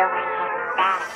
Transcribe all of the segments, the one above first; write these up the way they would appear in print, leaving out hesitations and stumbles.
doing his best.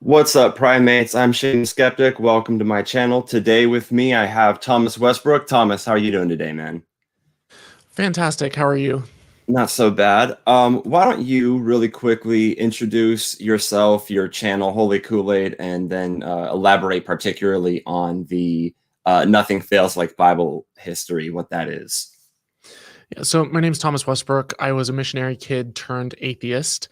What's up, primates? I'm Shane Skeptic. Welcome to my channel. Today with me, I have Thomas Westbrook. Thomas, how are you doing today, man? Fantastic. How are you? Not so bad. Why don't you really quickly introduce yourself, your channel, Holy Koolaid, and then elaborate particularly on the Nothing Fails Like Bible history, what that is. Yeah, so my name's Thomas Westbrook. I was a missionary kid turned atheist.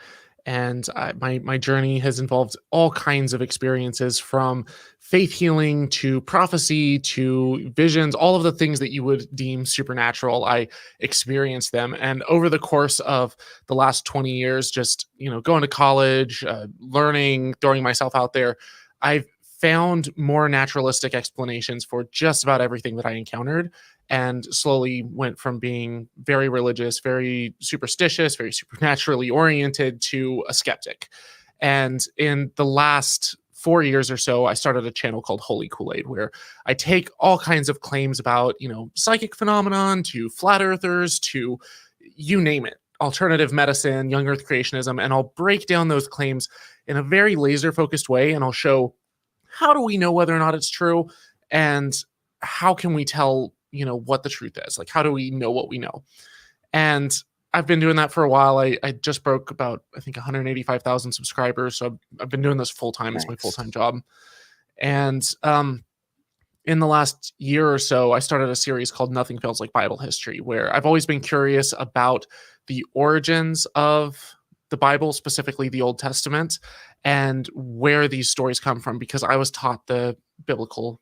And my journey has involved all kinds of experiences, from faith healing to prophecy to visions, all of the things that you would deem supernatural. I experienced them. And over the course of the last 20 years, just, going to college, learning, throwing myself out there, I've found more naturalistic explanations for just about everything that I encountered, and slowly went from being very religious, very superstitious, very supernaturally oriented to a skeptic. And in the last 4 years or so, I started a channel called Holy Koolaid, where I take all kinds of claims about, psychic phenomenon, to flat earthers, to you name it, alternative medicine, young earth creationism, and I'll break down those claims in a very laser focused way. And I'll show, how do we know whether or not it's true? And how can we tell what the truth is? Like, how do we know what we know? And I've been doing that for a while. I just broke about, I think, 185,000 subscribers. So I've been doing this full time. Nice. It's my full-time job. And in the last year or so, I started a series called Nothing Fails Like Bible History, where I've always been curious about the origins of the Bible, specifically the Old Testament, and where these stories come from, because I was taught the biblical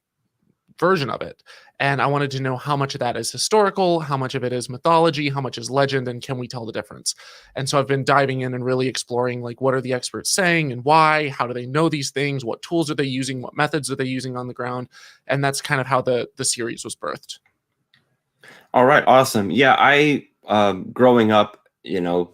version of it. And I wanted to know how much of that is historical, how much of it is mythology, how much is legend, and can we tell the difference? And so I've been diving in and really exploring, like, what are the experts saying and why? How do they know these things? What tools are they using? What methods are they using on the ground? And that's kind of how the series was birthed. All right, awesome. Yeah, I, growing up,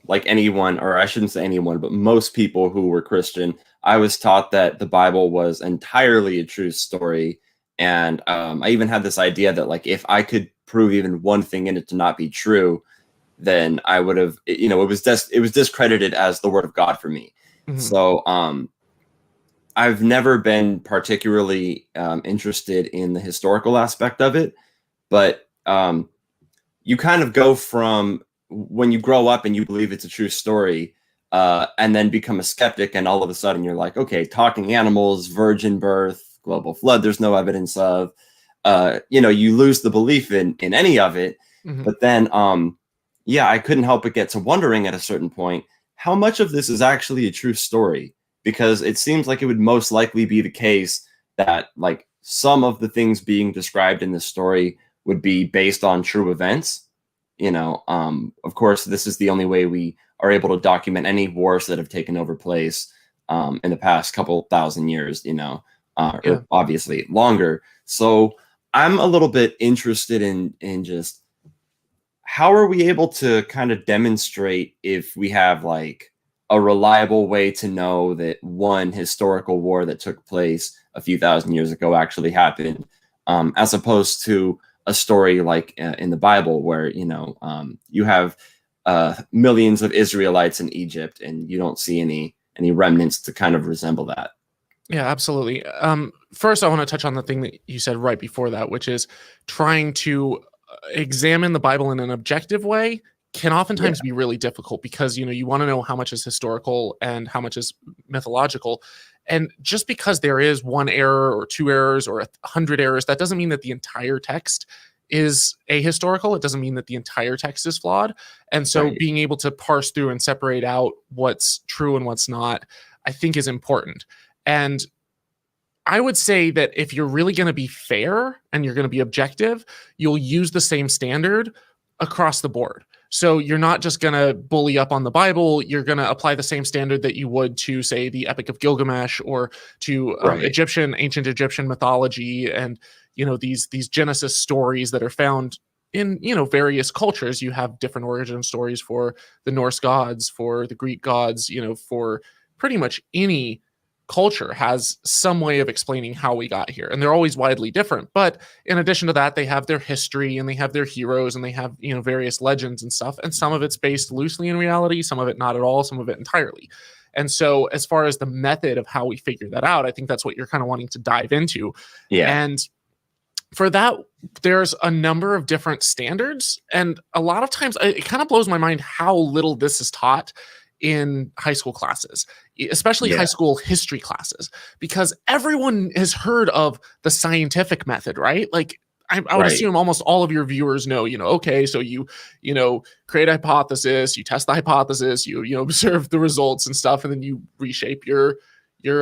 like anyone, or I shouldn't say anyone, but most people who were Christian, I was taught that the Bible was entirely a true story. And I even had this idea that, like, if I could prove even one thing in it to not be true, then I would have, it was discredited as the word of God for me. Mm-hmm. So I've never been particularly interested in the historical aspect of it, but you kind of go from when you grow up and you believe it's a true story, and then become a skeptic, and all of a sudden you're like, okay, talking animals, virgin birth, global flood, there's no evidence of, you lose the belief in any of it. Mm-hmm. But then, I couldn't help but get to wondering at a certain point, how much of this is actually a true story? Because it seems like it would most likely be the case that, like, some of the things being described in this story would be based on true events. Of course, this is the only way we are able to document any wars that have taken over place in the past couple thousand years, or obviously longer. So I'm a little bit interested in just how are we able to kind of demonstrate if we have, like, a reliable way to know that one historical war that took place a few thousand years ago actually happened, as opposed to a story like in the Bible where, you have millions of Israelites in Egypt and you don't see any remnants to kind of resemble that. Yeah, absolutely. First, I want to touch on the thing that you said right before that, which is trying to examine the Bible in an objective way can oftentimes be really difficult, because, you want to know how much is historical and how much is mythological. And just because there is one error or two errors or 100 errors, that doesn't mean that the entire text is ahistorical. It doesn't mean that the entire text is flawed. And so Right. being able to parse through and separate out what's true and what's not, I think is important. And I would say that if you're really going to be fair and you're going to be objective, you'll use the same standard across the board. So you're not just going to bully up on the Bible. You're going to apply the same standard that you would to, say, the Epic of Gilgamesh, or to Right. ancient Egyptian mythology, and these Genesis stories that are found in various cultures. You have different origin stories for the Norse gods, for the Greek gods. For pretty much any culture has some way of explaining how we got here, and they're always widely different. But in addition to that, they have their history, and they have their heroes, and they have various legends and stuff, and some of it's based loosely in reality, some of it not at all, some of it entirely. And so as far as the method of how we figure that out, I think that's what you're kind of wanting to dive into. Yeah. And for that, there's a number of different standards, and a lot of times it kind of blows my mind how little this is taught in high school classes, especially high school history classes, because everyone has heard of the scientific method, right? Like I would assume almost all of your viewers know, okay, so you create a hypothesis, you test the hypothesis, you observe the results and stuff, and then you reshape your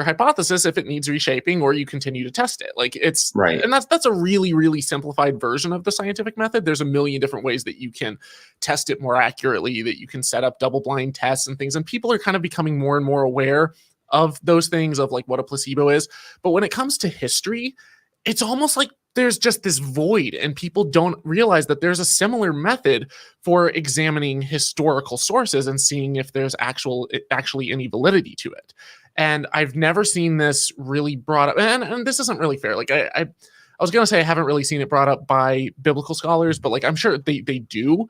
hypothesis if it needs reshaping, or you continue to test it. Like it's Right. And that's a really, really simplified version of the scientific method. There's a million different ways that you can test it more accurately, that you can set up double-blind tests and things. And people are kind of becoming more and more aware of those things, of like what a placebo is. But when it comes to history, it's almost like there's just this void, and people don't realize that there's a similar method for examining historical sources and seeing if there's actually any validity to it. And I've never seen this really brought up, and this isn't really fair. Like I was going to say I haven't really seen it brought up by biblical scholars, but like I'm sure they do,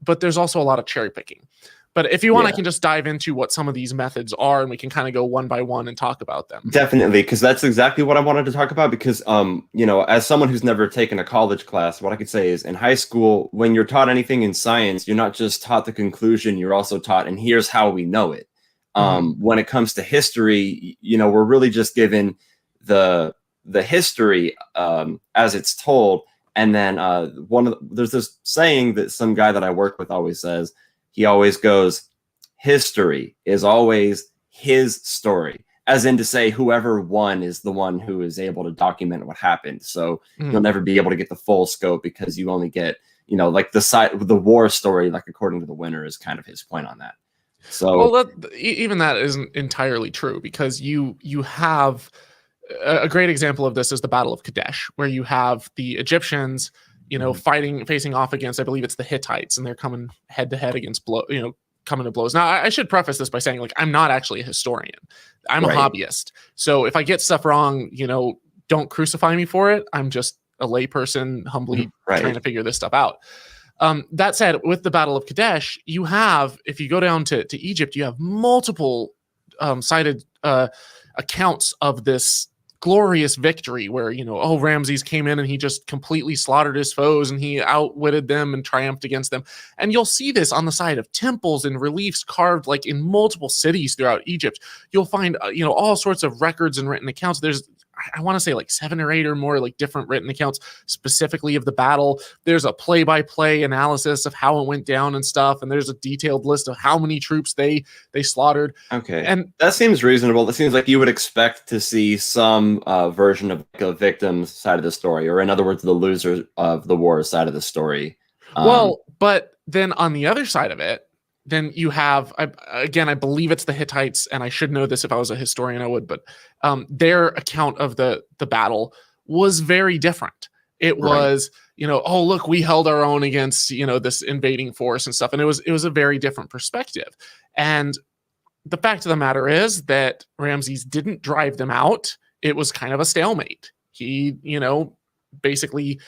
but there's also a lot of cherry picking. But if you want, I can just dive into what some of these methods are, and we can kind of go one by one and talk about them. Definitely, because that's exactly what I wanted to talk about. Because, as someone who's never taken a college class, what I could say is in high school, when you're taught anything in science, you're not just taught the conclusion, you're also taught, and here's how we know it. When it comes to history, we're really just given the history as it's told. And then there's this saying that some guy that I work with always says. He always goes, history is always his story, as in to say whoever won is the one who is able to document what happened. So you'll never be able to get the full scope, because you only get, like the war story, like according to the winner, is kind of his point on that. So even that isn't entirely true, because you have a great example of this is the Battle of Kadesh, where you have the Egyptians facing off against, I believe it's the Hittites, and they're coming head to head against coming to blows. Now, I should preface this by saying, like, I'm not actually a historian. I'm a hobbyist. So if I get stuff wrong, don't crucify me for it. I'm just a layperson humbly trying to figure this stuff out. That said, with the Battle of Kadesh, you have, if you go down to Egypt, you have multiple cited accounts of this glorious victory where, Ramses came in and he just completely slaughtered his foes and he outwitted them and triumphed against them. And you'll see this on the side of temples and reliefs carved like in multiple cities throughout Egypt. You'll find, all sorts of records and written accounts. There's, I want to say like 7 or 8 or more like different written accounts specifically of the battle. There's a play-by-play analysis of how it went down and stuff. And there's a detailed list of how many troops they slaughtered. Okay. And that seems reasonable. It seems like you would expect to see some version of like a victim's side of the story, or in other words, the loser of the war side of the story. But then on the other side of it, then you have, I believe it's the Hittites, and I should know this if I was a historian, I would, but their account of the battle was very different. It was, oh, look, we held our own against, this invading force and stuff. And it was a very different perspective. And the fact of the matter is that Ramses didn't drive them out. It was kind of a stalemate. He, basically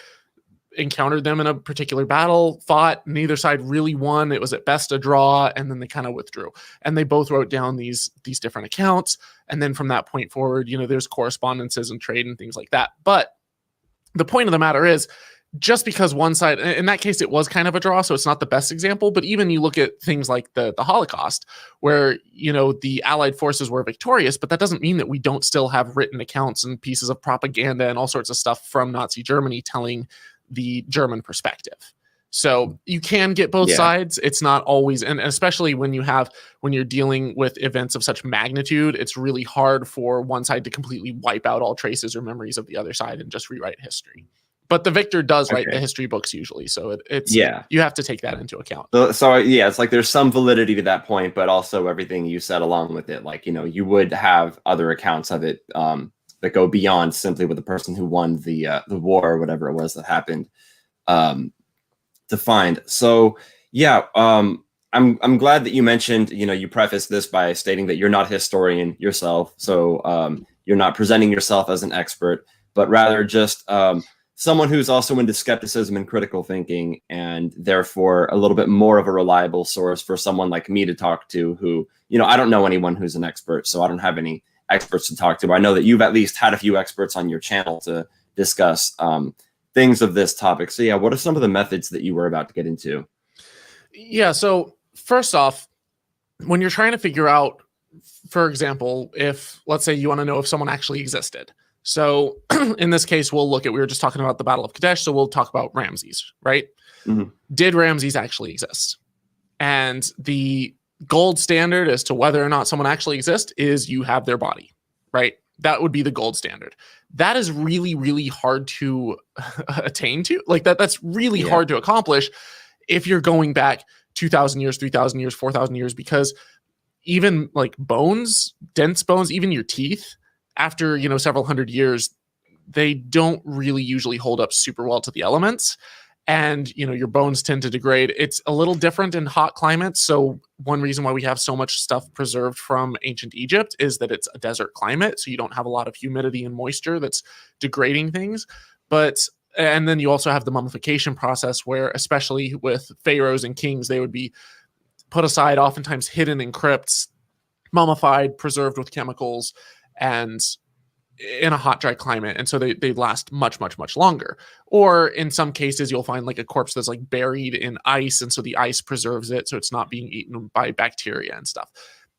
encountered them in a particular battle, fought, neither side really won. It was at best a draw, and then they kind of withdrew. And they both wrote down these different accounts. And then from that point forward, there's correspondences and trade and things like that. But the point of the matter is, just because one side, in that case, it was kind of a draw, so it's not the best example, but even you look at things like the Holocaust, where, the Allied forces were victorious, but that doesn't mean that we don't still have written accounts and pieces of propaganda and all sorts of stuff from Nazi Germany telling the German perspective. So you can get both sides. It's not always, and especially when you're dealing with events of such magnitude, it's really hard for one side to completely wipe out all traces or memories of the other side and just rewrite history. But the victor does write the history books usually, so it's you have to take that into account. So it's like there's some validity to that point, but also everything you said along with it, like, you know, you would have other accounts of it that go beyond simply with the person who won the war or whatever it was that happened. To find. So I'm glad that you mentioned, you know, you prefaced this by stating that you're not a historian yourself, so you're not presenting yourself as an expert, but rather just someone who's also into skepticism and critical thinking, and therefore a little bit more of a reliable source for someone like me to talk to, who, you know, I don't know anyone who's an expert, so I don't have any experts to talk to. I know that you've at least had a few experts on your channel to discuss things of this topic. So yeah, what are some of the methods that you were about to get into? Yeah, so first off, when you're trying to figure out, for example, if, let's say you want to know if someone actually existed. So in this case, we were just talking about the Battle of Kadesh, so we'll talk about Ramses, right? Mm-hmm. Did Ramses actually exist? And the gold standard as to whether or not someone actually exists is you have their body, right? That would be the gold standard. That is really, really hard to attain to. Like that's really hard to accomplish if you're going back 2,000 years, 3,000 years, 4,000 years, because even like bones, dense bones, even your teeth, after, you know, several hundred years, they don't really usually hold up super well to the elements. And, you know, your bones tend to degrade. It's a little different in hot climates. So one reason why we have so much stuff preserved from ancient Egypt is that it's a desert climate. So you don't have a lot of humidity and moisture that's degrading things. And then you also have the mummification process where, especially with pharaohs and kings, they would be put aside, oftentimes hidden in crypts, mummified, preserved with chemicals, and in a hot, dry climate. And so they last much, much, much longer. Or in some cases, you'll find like a corpse that's like buried in ice. And so the ice preserves it, so it's not being eaten by bacteria and stuff.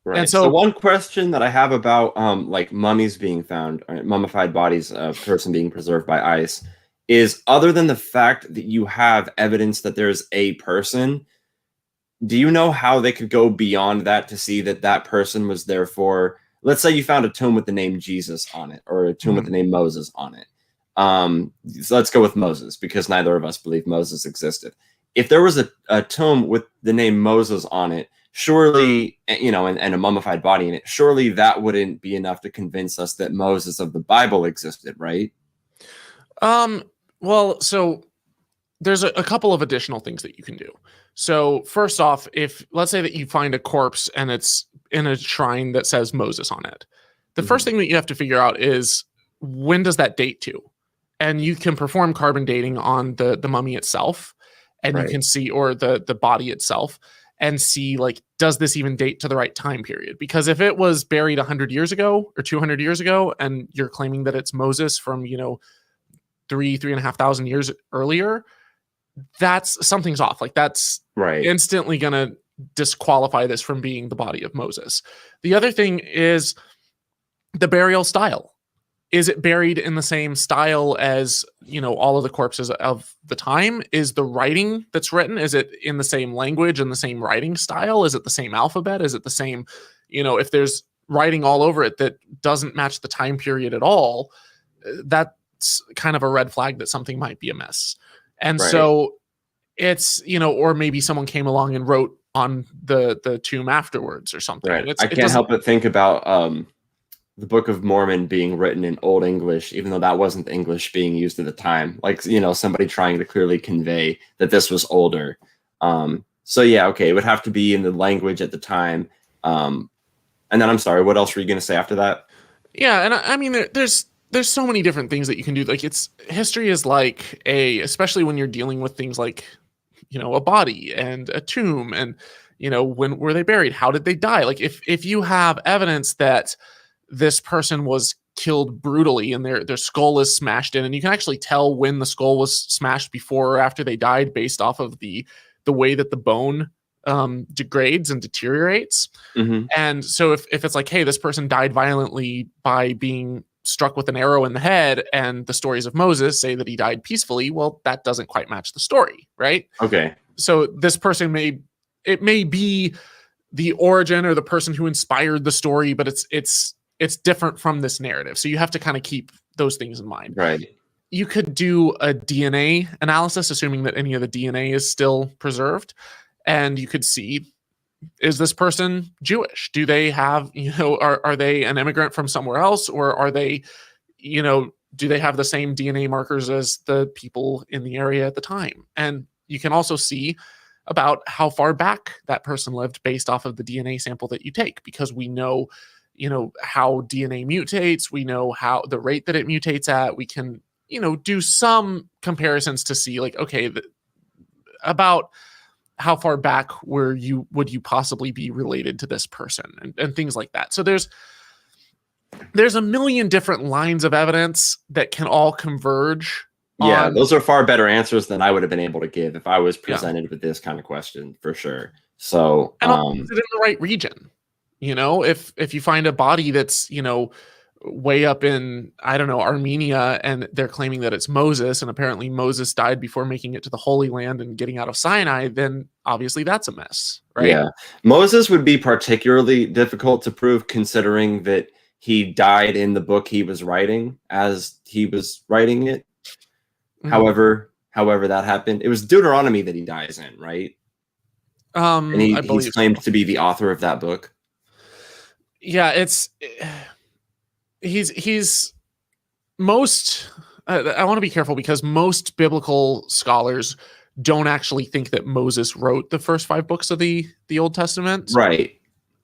Right. And so one question that I have about like mummies being found, or mummified bodies of person being preserved by ice, is other than the fact that you have evidence that there's a person, do you know how they could go beyond that to see that that person was therefore, let's say you found a tomb with the name Jesus on it, or a tomb with the name Moses on it. So let's go with Moses, because neither of us believe Moses existed. If there was a tomb with the name Moses on it, surely, you know, and a mummified body in it, surely that wouldn't be enough to convince us that Moses of the Bible existed, right? Well, so there's a couple of additional things that you can do. So first off, if let's say that you find a corpse and it's in a shrine that says Moses on it, the first thing that you have to figure out is, when does that date to? And you can perform carbon dating on the mummy itself, and you can see, or the body itself, and see, like, does this even date to the right time period? Because if it was buried 100 years ago or 200 years ago, and you're claiming that it's Moses from, you know, 3,500 years earlier, that's something's off. Like, that's instantly going to disqualify this from being the body of Moses. The other thing is the burial style. Is it buried in the same style as, you know, all of the corpses of the time? Is the writing that's written, is it in the same language and the same writing style? Is it the same alphabet? Is it the same, you know, if there's writing all over it that doesn't match the time period at all, that's kind of a red flag that something might be amiss. And so it's, you know, or maybe someone came along and wrote on the tomb afterwards or something. I can't help but think about the Book of Mormon being written in Old English, even though that wasn't the English being used at the time. Like, you know, somebody trying to clearly convey that this was older. So yeah, okay, it would have to be in the language at the time. And then, I'm sorry, what else were you going to say after that? Yeah, and I mean, there's so many different things that you can do. Like, history is like especially when you're dealing with things like, you know, a body and a tomb, and, you know, when were they buried? How did they die? Like, if you have evidence that this person was killed brutally and their skull is smashed in, and you can actually tell when the skull was smashed before or after they died based off of the way that the bone degrades and deteriorates. And so if it's like, hey, this person died violently by being struck with an arrow in the head, and the stories of Moses say that he died peacefully. Well, that doesn't quite match the story, right? Okay. So this person may be the origin or the person who inspired the story, but it's different from this narrative. So you have to kind of keep those things in mind. Right. You could do a DNA analysis, assuming that any of the DNA is still preserved, and you could see, is this person Jewish? Do they have, are they an immigrant from somewhere else, or are they, do they have the same DNA markers as the people in the area at the time? And you can also see about how far back that person lived based off of the DNA sample that you take, because we know, how DNA mutates. We know how the rate that it mutates at. We can, do some comparisons to see like, okay, about how far back would you possibly be related to this person, and things like that. So there's a million different lines of evidence that can all converge. Yeah, those are far better answers than I would have been able to give if I was presented with this kind of question, for sure. So, and is it in the right region? If you find a body that's, way up in, I don't know, Armenia, and they're claiming that it's Moses, and apparently Moses died before making it to the Holy Land and getting out of Sinai, then obviously that's a mess, right? Yeah. Moses would be particularly difficult to prove, considering that he died in the book he was writing as he was writing it. However that happened. It was Deuteronomy that he dies in, right? And he's claimed to be the author of that book. Yeah, he's most. I want to be careful, because most biblical scholars don't actually think that Moses wrote the first 5 books of the Old Testament, right?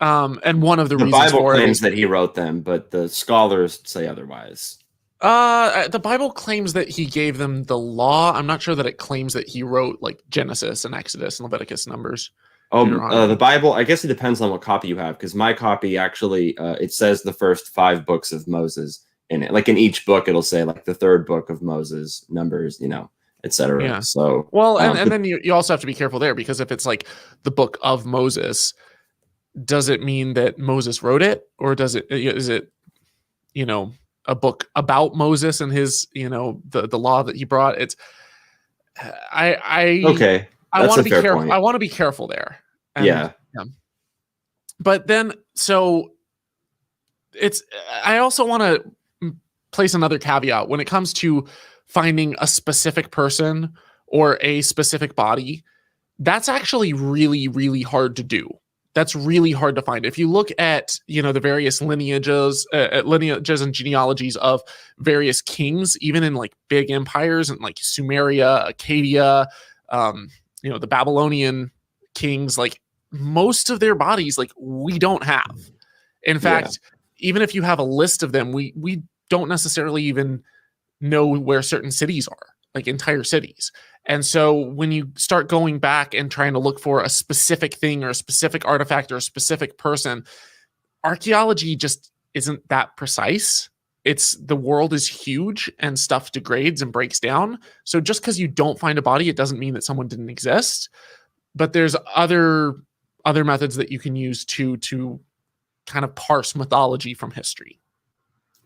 And one of the reasons Bible for claims that he wrote them, but the scholars say otherwise. The Bible claims that he gave them the law. I'm not sure that it claims that he wrote like Genesis and Exodus and Leviticus, Numbers. The Bible, I guess it depends on what copy you have, because my copy actually, it says the first 5 books of Moses in it. Like in each book, it'll say like the 3rd book of Moses, Numbers, etc. Yeah. So, well, and then you also have to be careful there, because if it's like the book of Moses, does it mean that Moses wrote it, or is it, a book about Moses and his, the law that he brought? It's, okay. I want to be careful. I want to be careful there. Yeah. But then, so I also want to place another caveat when it comes to finding a specific person or a specific body. That's actually really, really hard to do. That's really hard to find. If you look at, the various lineages and genealogies of various kings, even in like big empires and like Sumeria, Acadia, the Babylonian kings, like most of their bodies, like we don't have. In fact, even if you have a list of them, we don't necessarily even know where certain cities are, like entire cities. And so when you start going back and trying to look for a specific thing or a specific artifact or a specific person, archaeology just isn't that precise. The world is huge and stuff degrades and breaks down. So just because you don't find a body, it doesn't mean that someone didn't exist. But there's other methods that you can use to kind of parse mythology from history.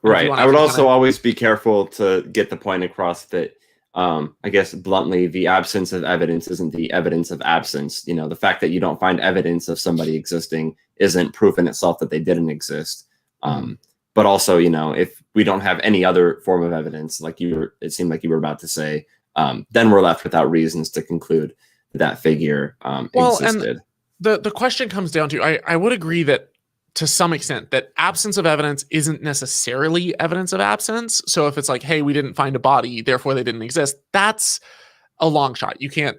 Right. I would also always be careful to get the point across that, I guess bluntly, the absence of evidence isn't the evidence of absence. The fact that you don't find evidence of somebody existing isn't proof in itself that they didn't exist. But also, if we don't have any other form of evidence, it seemed like you were about to say, then we're left without reasons to conclude that figure existed. And the question comes down to, I would agree that to some extent that absence of evidence isn't necessarily evidence of absence. So if it's like, hey, we didn't find a body, therefore they didn't exist, that's a long shot. You can't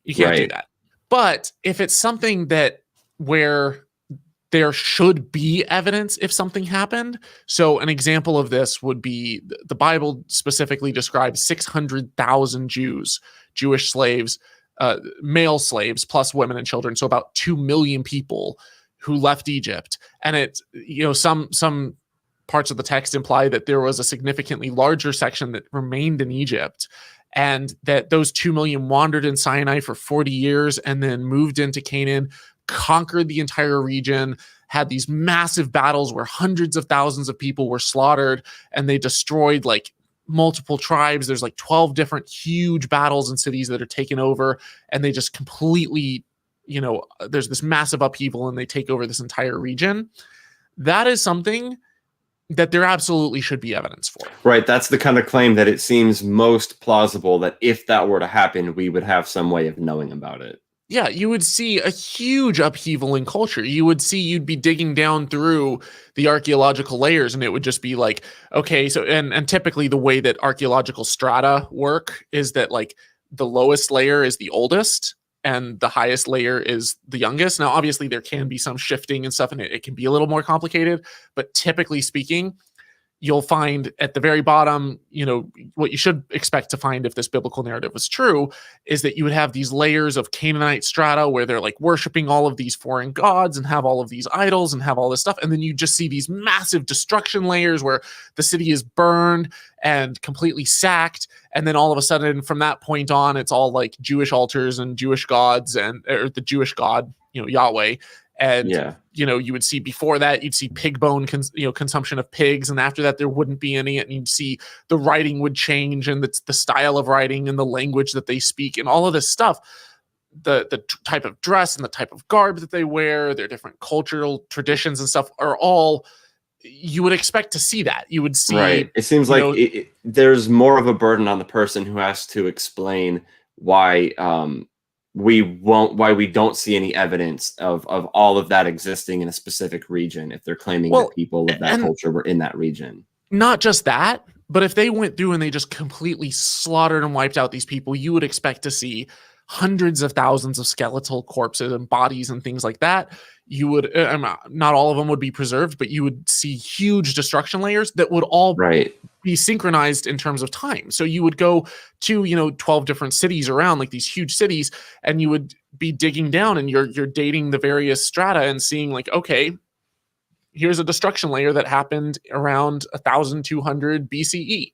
do that. But if it's something where there should be evidence if something happened. So an example of this would be the Bible specifically describes 600,000 Jewish slaves, male slaves plus women and children. So about 2 million people who left Egypt. And some parts of the text imply that there was a significantly larger section that remained in Egypt, and that those 2 million wandered in Sinai for 40 years and then moved into Canaan, conquered the entire region, had these massive battles where hundreds of thousands of people were slaughtered, and they destroyed like multiple tribes. There's like 12 different huge battles and cities that are taken over, and they just completely, there's this massive upheaval and they take over this entire region. That is something that there absolutely should be evidence for. Right. That's the kind of claim that it seems most plausible that if that were to happen, we would have some way of knowing about it. Yeah, you would see a huge upheaval in culture. You'd be digging down through the archaeological layers, and it would just be like, okay, so and typically the way that archaeological strata work is that like the lowest layer is the oldest and the highest layer is the youngest. Now, obviously there can be some shifting and stuff, and it can be a little more complicated, but typically speaking, you'll find at the very bottom, what you should expect to find if this biblical narrative was true is that you would have these layers of Canaanite strata where they're like worshiping all of these foreign gods and have all of these idols and have all this stuff. And then you just see these massive destruction layers where the city is burned and completely sacked. And then all of a sudden from that point on, it's all like Jewish altars and Jewish gods or the Jewish God, Yahweh. And, you would see before that, you'd see pig bone, consumption of pigs. And after that, there wouldn't be any. And you'd see the writing would change and the style of writing and the language that they speak and all of this stuff. The type of dress and the type of garb that they wear, their different cultural traditions and stuff are all, you would expect to see that. You would see. Right. It seems like there's more of a burden on the person who has to explain why we don't see any evidence of all of that existing in a specific region if they're claiming that people of that culture were in that region. Not just that, but if they went through and they just completely slaughtered and wiped out these people, you would expect to see hundreds of thousands of skeletal corpses and bodies and things like that. You would, not all of them would be preserved, but you would see huge destruction layers that would all be synchronized in terms of time. So you would go to, 12 different cities around, like these huge cities, and you would be digging down and you're dating the various strata and seeing like, okay, here's a destruction layer that happened around 1200 BCE.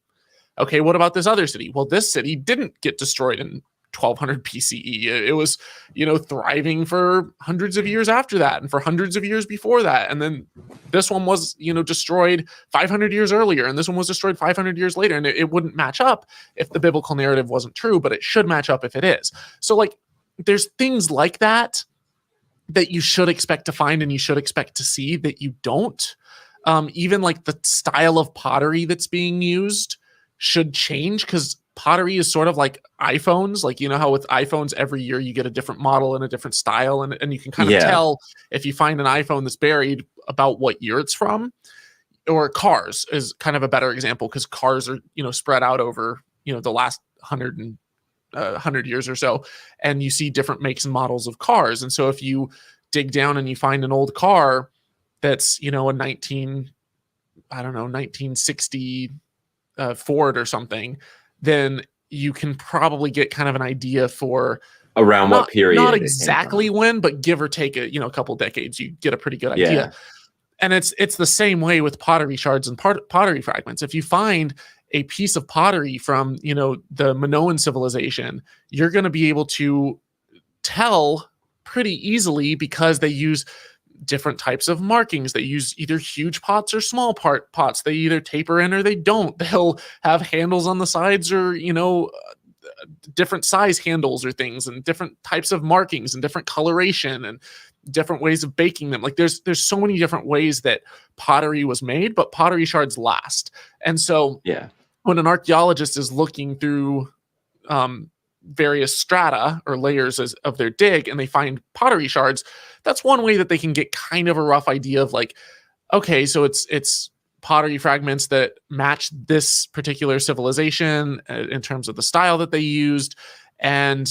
Okay, what about this other city? Well, this city didn't get destroyed in 1200 BCE. It was, thriving for hundreds of years after that and for hundreds of years before that. And then this one was, destroyed 500 years earlier, and this one was destroyed 500 years later. And it wouldn't match up if the biblical narrative wasn't true, but it should match up if it is. So like, there's things like that you should expect to find and you should expect to see that you don't. Even like the style of pottery that's being used should change, because pottery is sort of like iPhones. Like, how with iPhones every year you get a different model and a different style, and you can kind of tell if you find an iPhone that's buried about what year it's from. Or cars is kind of a better example, because cars are spread out over the last 100 years or so, and you see different makes and models of cars. And so if you dig down and you find an old car that's a 1960 Ford or something, then you can probably get kind of an idea for around what period. Not exactly when, but give or take a couple decades, you get a pretty good idea. Yeah. And it's the same way with pottery shards and pottery fragments. If you find a piece of pottery from the Minoan civilization, you're going to be able to tell pretty easily, because they use different types of markings. They use either huge pots or small pots. They either taper in or they don't. They'll have handles on the sides, or different size handles or things, and different types of markings and different coloration and different ways of baking them. Like there's so many different ways that pottery was made, but pottery shards last. And so when an archaeologist is looking through various strata or layers of their dig and they find pottery shards, that's one way that they can get kind of a rough idea of like, okay, so it's pottery fragments that match this particular civilization in terms of the style that they used. And,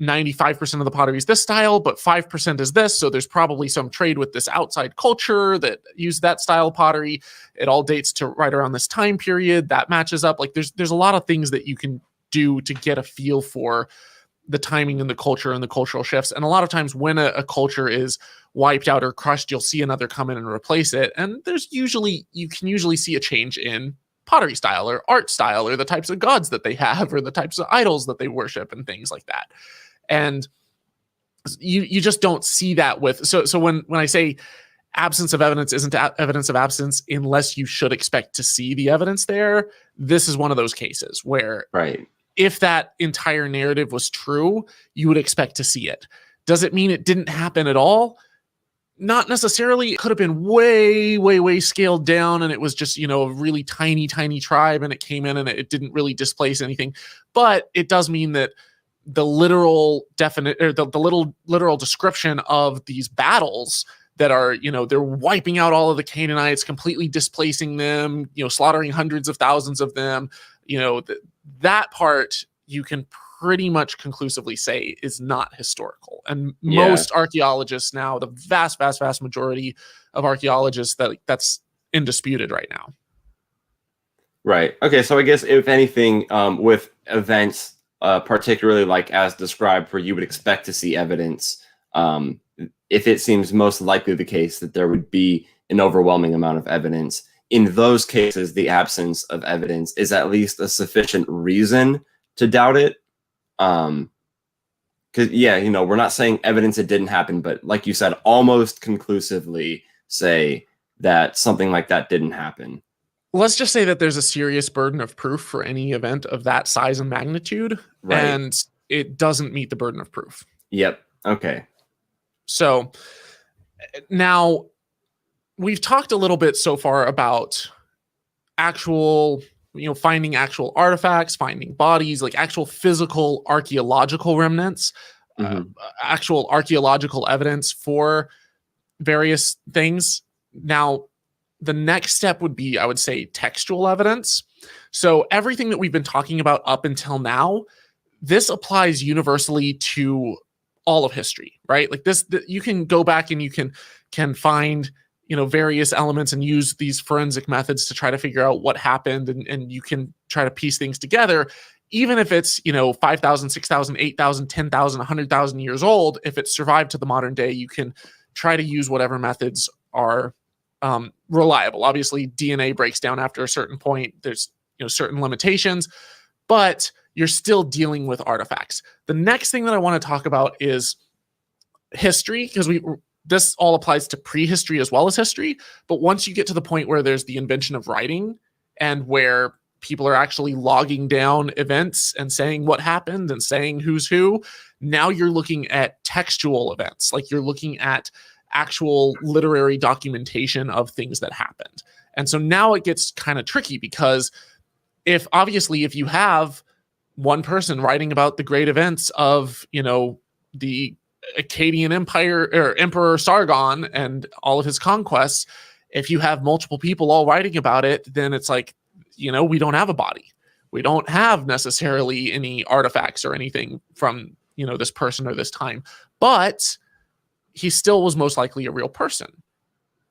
95% of the pottery is this style, but 5% is this. So there's probably some trade with this outside culture that used that style of pottery. It all dates to right around this time period that matches up. Like there's a lot of things that you can do to get a feel for the timing and the culture and the cultural shifts. And a lot of times when a culture is wiped out or crushed, you'll see another come in and replace it. And you can usually see a change in pottery style or art style or the types of gods that they have or the types of idols that they worship and things like that. And you just don't see that with, so when I say absence of evidence isn't evidence of absence unless you should expect to see the evidence there. This is one of those cases where if that entire narrative was true, you would expect to see it. Does it mean it didn't happen at all? Not necessarily. It could have been way, way, way scaled down, and it was just, a really tiny, tiny tribe, and it came in and it didn't really displace anything. But it does mean that the literal literal description of these battles that are, they're wiping out all of the Canaanites, completely displacing them, slaughtering hundreds of thousands of them, that part you can pretty much conclusively say is not historical. And most archaeologists now, the vast, vast, vast majority of archaeologists, that's indisputed right now. Right. Okay. So I guess if anything, with events, particularly like as described, where you would expect to see evidence, if it seems most likely the case that there would be an overwhelming amount of evidence, in those cases, the absence of evidence is at least a sufficient reason to doubt it. Because we're not saying evidence it didn't happen, but like you said, almost conclusively say that something like that didn't happen. Let's just say that there's a serious burden of proof for any event of that size and magnitude, and it doesn't meet the burden of proof. Yep. Okay. So now we've talked a little bit so far about actual, finding actual artifacts, finding bodies, like actual physical archaeological remnants, actual archaeological evidence for various things. Now, the next step would be, I would say, textual evidence. So everything that we've been talking about up until now, this applies universally to all of history, right? Like this, you can go back and you can find, various elements and use these forensic methods to try to figure out what happened. And you can try to piece things together, even if it's, 5,000, 6,000, 8,000, 10,000, 100,000 years old. If it survived to the modern day, you can try to use whatever methods are reliable. Obviously, DNA breaks down after a certain point. There's certain limitations, but you're still dealing with artifacts. The next thing that I want to talk about is history, because this all applies to prehistory as well as history. But once you get to the point where there's the invention of writing and where people are actually logging down events and saying what happened and saying who's who, now you're looking at textual events. Like you're looking at actual literary documentation of things that happened. And so now it gets kind of tricky, because if you have one person writing about the great events of, the Akkadian Empire or Emperor Sargon and all of his conquests, if you have multiple people all writing about it, then it's like, we don't have a body. We don't have necessarily any artifacts or anything from, this person or this time, but he still was most likely a real person.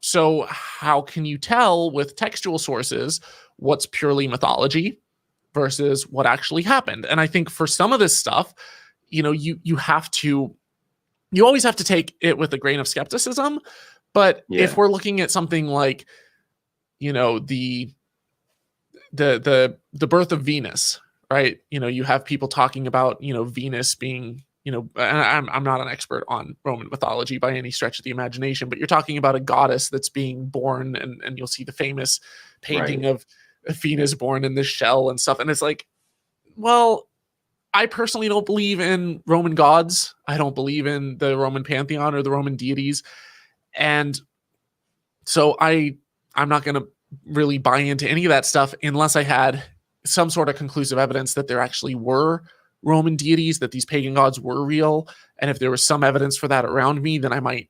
So how can you tell with textual sources what's purely mythology versus what actually happened? And I think for some of this stuff, you always have to take it with a grain of skepticism. But if we're looking at something like, the birth of Venus, right? You have people talking about, Venus being, and I'm not an expert on Roman mythology by any stretch of the imagination, but you're talking about a goddess that's being born, and you'll see the famous painting of Venus born in this shell and stuff. And it's like, well, I personally don't believe in Roman gods. I don't believe in the Roman pantheon or the Roman deities. And so I'm not going to really buy into any of that stuff unless I had some sort of conclusive evidence that there actually were Roman deities, that these pagan gods were real. And if there was some evidence for that around me, then I might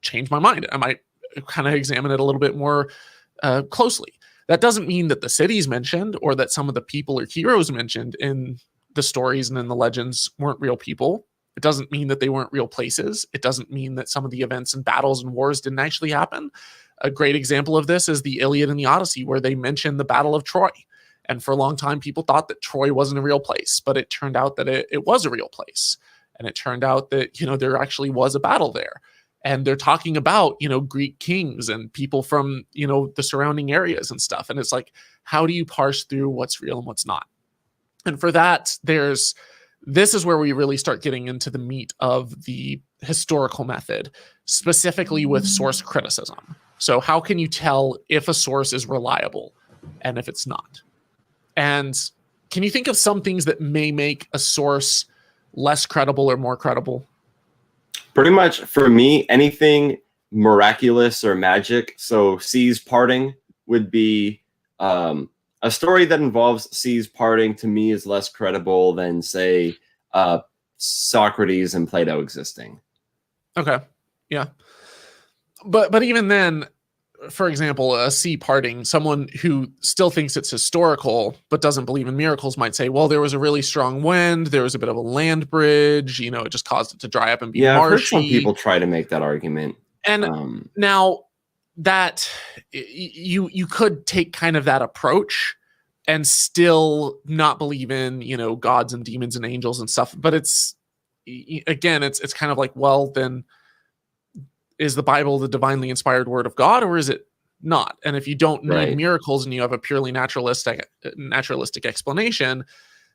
change my mind. I might kind of examine it a little bit more closely. That doesn't mean that the cities mentioned or that some of the people or heroes mentioned in the stories and in the legends weren't real people. It doesn't mean that they weren't real places. It doesn't mean that some of the events and battles and wars didn't actually happen. A great example of this is the Iliad and the Odyssey, where they mention the Battle of Troy. And for a long time, people thought that Troy wasn't a real place, but it turned out that it was a real place. And it turned out that, there actually was a battle there. And they're talking about, Greek kings and people from, the surrounding areas and stuff. And it's like, how do you parse through what's real and what's not? And for that, this is where we really start getting into the meat of the historical method. specifically with source criticism. So how can you tell if a source is reliable and if it's not? And can you think of some things that may make a source less credible or more credible? Pretty much for me, anything miraculous or magic. So seas parting would be a story that involves seas parting to me is less credible than, say, Socrates and Plato existing. Okay. Yeah. But even then, for example, a sea parting, someone who still thinks it's historical but doesn't believe in miracles might say, well, there was a really strong wind, there was a bit of a land bridge, it just caused it to dry up and be marshy. I've heard some people try to make that argument. And now that you could take kind of that approach and still not believe in, gods and demons and angels and stuff. But it's kind of like, well, then is the Bible the divinely inspired word of God, or is it not? And if you don't need miracles and you have a purely naturalistic explanation,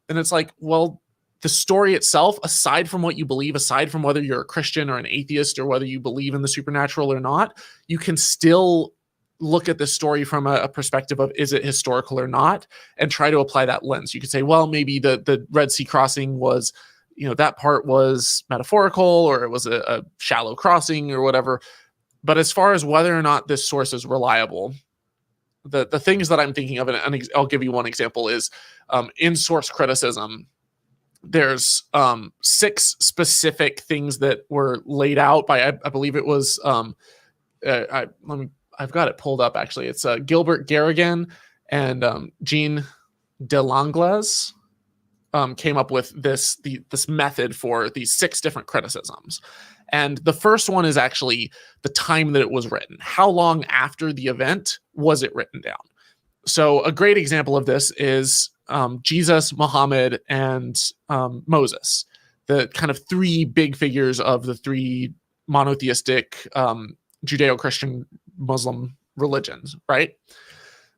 then it's like, well, the story itself, aside from what you believe, aside from whether you're a Christian or an atheist or whether you believe in the supernatural or not, you can still look at the story from a perspective of, is it historical or not, and try to apply that lens. You could say, well, maybe the Red Sea crossing was, that part was metaphorical, or it was a shallow crossing or whatever. But as far as whether or not this source is reliable, the things that I'm thinking of, and I'll give you one example, is in source criticism, there's 6 specific things that were laid out by, I believe it was, I've got it pulled up actually. It's Gilbert Garrigan and Jean Delangles came up with this method for these 6 different criticisms. And the first one is actually the time that it was written. How long after the event was it written down? So a great example of this is Jesus, Muhammad, and Moses, the kind of 3 big figures of the 3 monotheistic Judeo-Christian Muslim religions, right?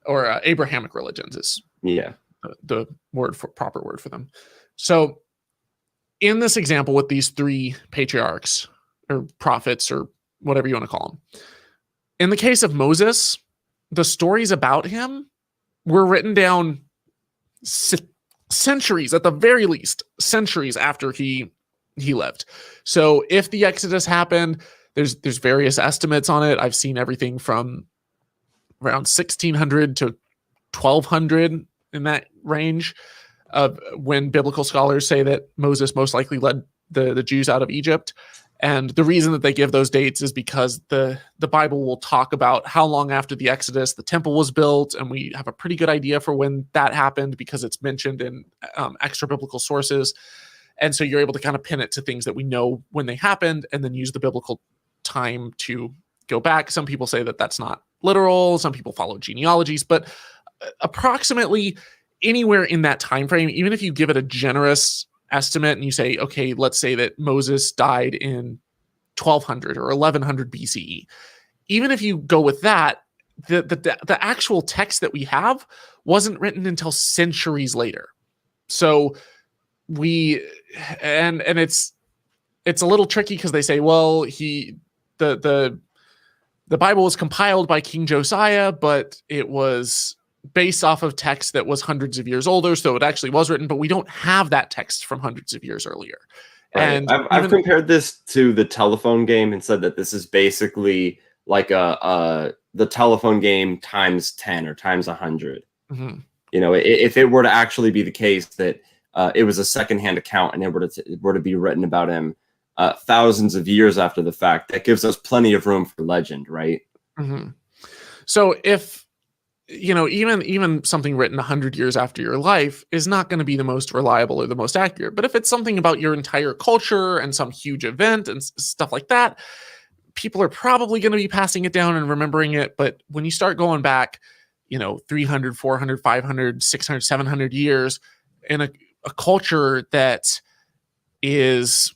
Or Abrahamic religions is the proper word for them. So in this example with these 3 patriarchs or prophets or whatever you want to call them, in the case of Moses, the stories about him were written down centuries, at the very least, centuries after he lived. So if the Exodus happened, there's various estimates on it. I've seen everything from around 1600 to 1200 in that range of when biblical scholars say that Moses most likely led the Jews out of Egypt. And the reason that they give those dates is because the Bible will talk about how long after the Exodus the temple was built, and we have a pretty good idea for when that happened because it's mentioned in extra biblical sources. And so you're able to kind of pin it to things that we know when they happened and then use the biblical time to go back. Some people say that that's not literal. Some people follow genealogies, but approximately anywhere in that time frame, even if you give it a generous estimate and you say, okay, let's say that Moses died in 1200 or 1100 BCE. Even if you go with that, the actual text that we have wasn't written until centuries later. So it's a little tricky because they say, well, the Bible was compiled by King Josiah, but it was based off of text that was hundreds of years older, so it actually was written, but we don't have that text from hundreds of years earlier. Right. And I've compared this to the telephone game and said that this is basically like the telephone game times 10 or times 100. Mm-hmm. If it were to actually be the case that it was a secondhand account and it were to be written about him thousands of years after the fact, that gives us plenty of room for legend, right? Mm-hmm. So if even something written 100 years after your life is not going to be the most reliable or the most accurate. But if it's something about your entire culture and some huge event and stuff like that, people are probably going to be passing it down and remembering it. But when you start going back, 300, 400, 500, 600, 700 years in a culture that is,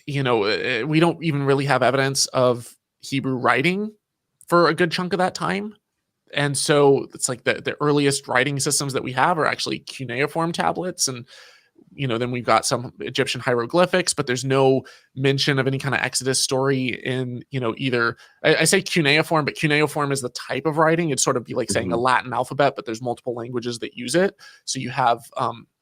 we don't even really have evidence of Hebrew writing for a good chunk of that time. And so it's like the earliest writing systems that we have are actually cuneiform tablets. And then we've got some Egyptian hieroglyphics, but there's no mention of any kind of Exodus story in, either, I say cuneiform, but cuneiform is the type of writing. It'd sort of be like saying a Latin alphabet, but there's multiple languages that use it. So you have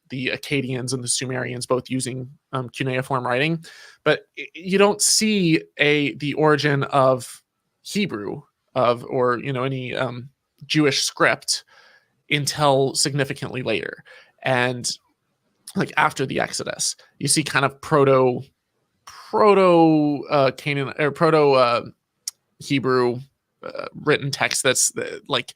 the Akkadians and the Sumerians both using cuneiform writing, but you don't see the origin of Hebrew or any Jewish script until significantly later. And like after the Exodus, you see kind of proto Canaan or proto Hebrew written text that's like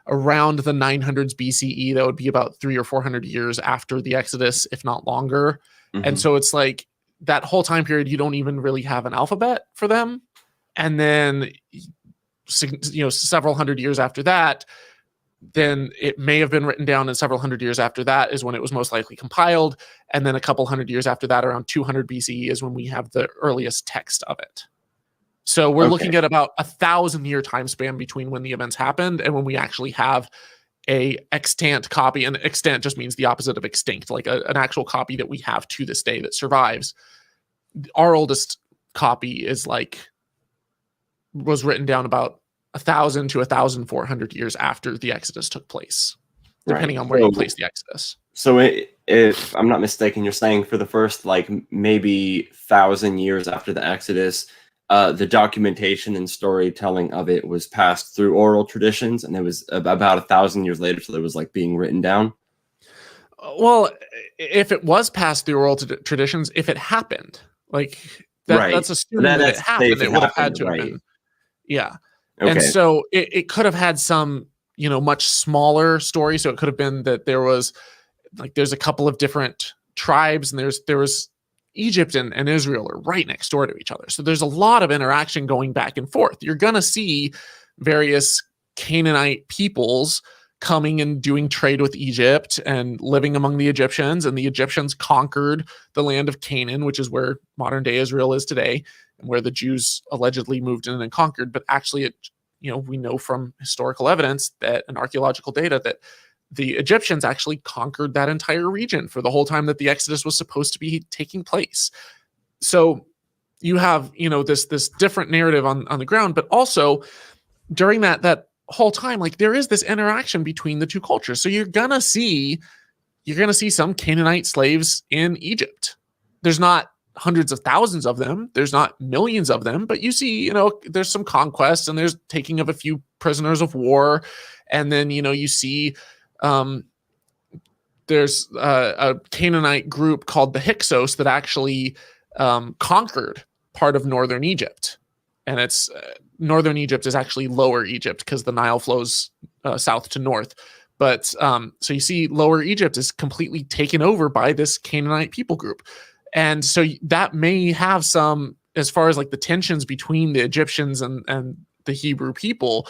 around the 900s BCE. That would be about 300 or 400 years after the Exodus, if not longer. And so it's like that whole time period, you don't even really have an alphabet for them. And then, several hundred years after that, then it may have been written down, and several hundred years after that is when it was most likely compiled. And then a couple hundred years after that, around 200 BCE, is when we have the earliest text of it. So we're looking at about 1,000-year time span between when the events happened and when we actually have a extant copy. And extant just means the opposite of extinct, like an actual copy that we have to this day that survives. Our oldest copy was written down about 1,000 to 1,400 years after the Exodus took place, depending on where you place the Exodus. So if I'm not mistaken, you're saying for the first maybe 1,000 years after the Exodus, the documentation and storytelling of it was passed through oral traditions, and it was about 1,000 years later, so it was being written down. Well, if it was passed through oral traditions, if it happened, that's assuming that it happened. It would have had to have been. Yeah. Okay. And so it could have had some, much smaller story. So it could have been that there's a couple of different tribes, and there was Egypt and Israel are right next door to each other. So there's a lot of interaction going back and forth. You're going to see various Canaanite peoples coming and doing trade with Egypt and living among the Egyptians, and the Egyptians conquered the land of Canaan, which is where modern day Israel is today, and where the Jews allegedly moved in and conquered. But actually, we know from historical evidence and archaeological data that the Egyptians actually conquered that entire region for the whole time that the Exodus was supposed to be taking place. So you have, this different narrative on the ground, but also during that whole time, there is this interaction between the two cultures. So you're gonna see some Canaanite slaves in Egypt. There's not hundreds of thousands of them. There's not millions of them, but you see, there's some conquests, and there's taking of a few prisoners of war. And then, you see, there's a Canaanite group called the Hyksos that actually conquered part of northern Egypt. And it's northern Egypt is actually lower Egypt because the Nile flows south to north. But so you see lower Egypt is completely taken over by this Canaanite people group. And so that may have some, as far as the tensions between the Egyptians and the Hebrew people,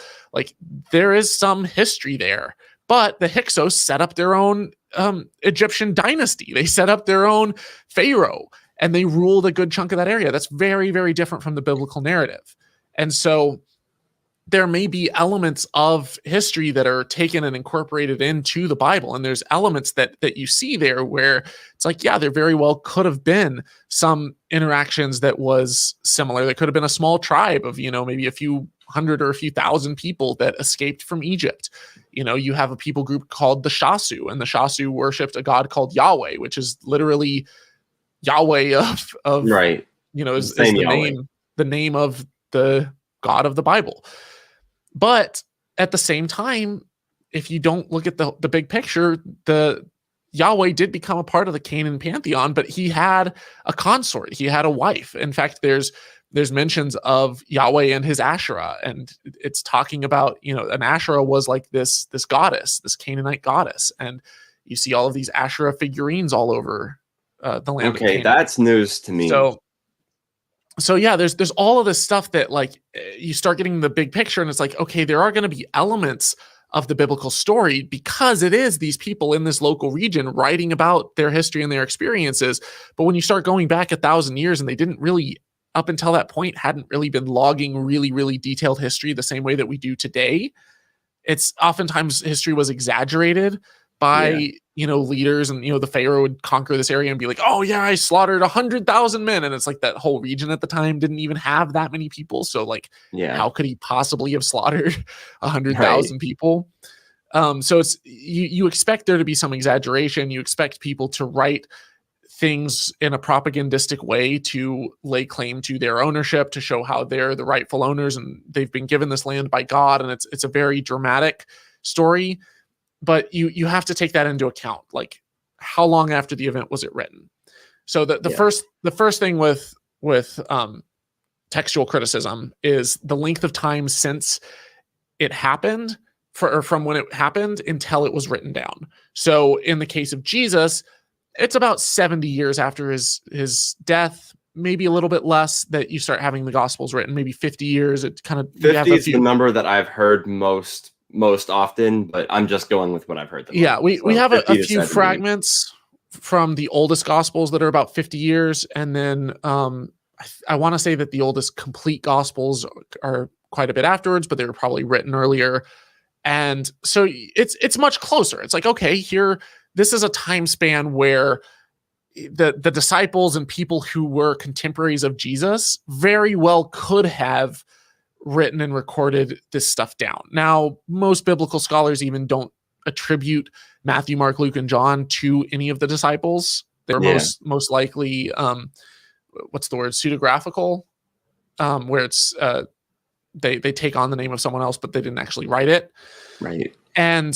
there is some history there. But the Hyksos set up their own Egyptian dynasty. They set up their own pharaoh, and they ruled a good chunk of that area. That's very, very different from the biblical narrative. And so there may be elements of history that are taken and incorporated into the Bible. And there's elements that you see there where it's there very well could have been some interactions that was similar. There could have been a small tribe of, maybe a few hundred or a few thousand people that escaped from Egypt. You have a people group called the Shasu, and the Shasu worshipped a god called Yahweh, which is literally Yahweh of right. Is the name of the God of the Bible. But at the same time, if you don't look at the big picture, the Yahweh did become a part of the Canaan pantheon, but he had a consort. He had a wife. In fact, there's mentions of Yahweh and his Asherah, and it's talking about, an Asherah was this goddess, this Canaanite goddess. And you see all of these Asherah figurines all over the land. Okay, that's news to me. So yeah, there's all of this stuff that you start getting the big picture, and it's okay, there are going to be elements of the biblical story because it is these people in this local region writing about their history and their experiences. But when you start going back 1,000 years, and they didn't really, up until that point, hadn't really been logging really, really detailed history the same way that we do today. It's oftentimes history was exaggerated, by leaders, and the Pharaoh would conquer this area and be like, oh yeah, I slaughtered 100,000 men, and it's like that whole region at the time didn't even have that many people, so like how could he possibly have slaughtered 100,000 people? So it's you expect there to be some exaggeration. You expect people to write things in a propagandistic way to lay claim to their ownership, to show how they're the rightful owners and they've been given this land by God, and it's a very dramatic story. But you have to take that into account, like how long after the event was it written? So the first thing with textual criticism is the length of time since it happened, from when it happened until it was written down. So in the case of Jesus, it's about 70 years after his death, maybe a little bit less, that you start having the Gospels written. Maybe 50 years. It kind of 50 is the number that I've heard most often, but I'm just going with what I've heard. We have a few fragments from the oldest Gospels that are about 50 years, and then I want to say that the oldest complete Gospels are quite a bit afterwards, but they were probably written earlier. And so it's much closer. It's like, okay, here, this is a time span where the disciples and people who were contemporaries of Jesus very well could have written and recorded this stuff down. Now, most biblical scholars even don't attribute Matthew, Mark, Luke, and John to any of the disciples. They're most likely, what's the word, pseudographical, where it's they take on the name of someone else, but they didn't actually write it. Right. And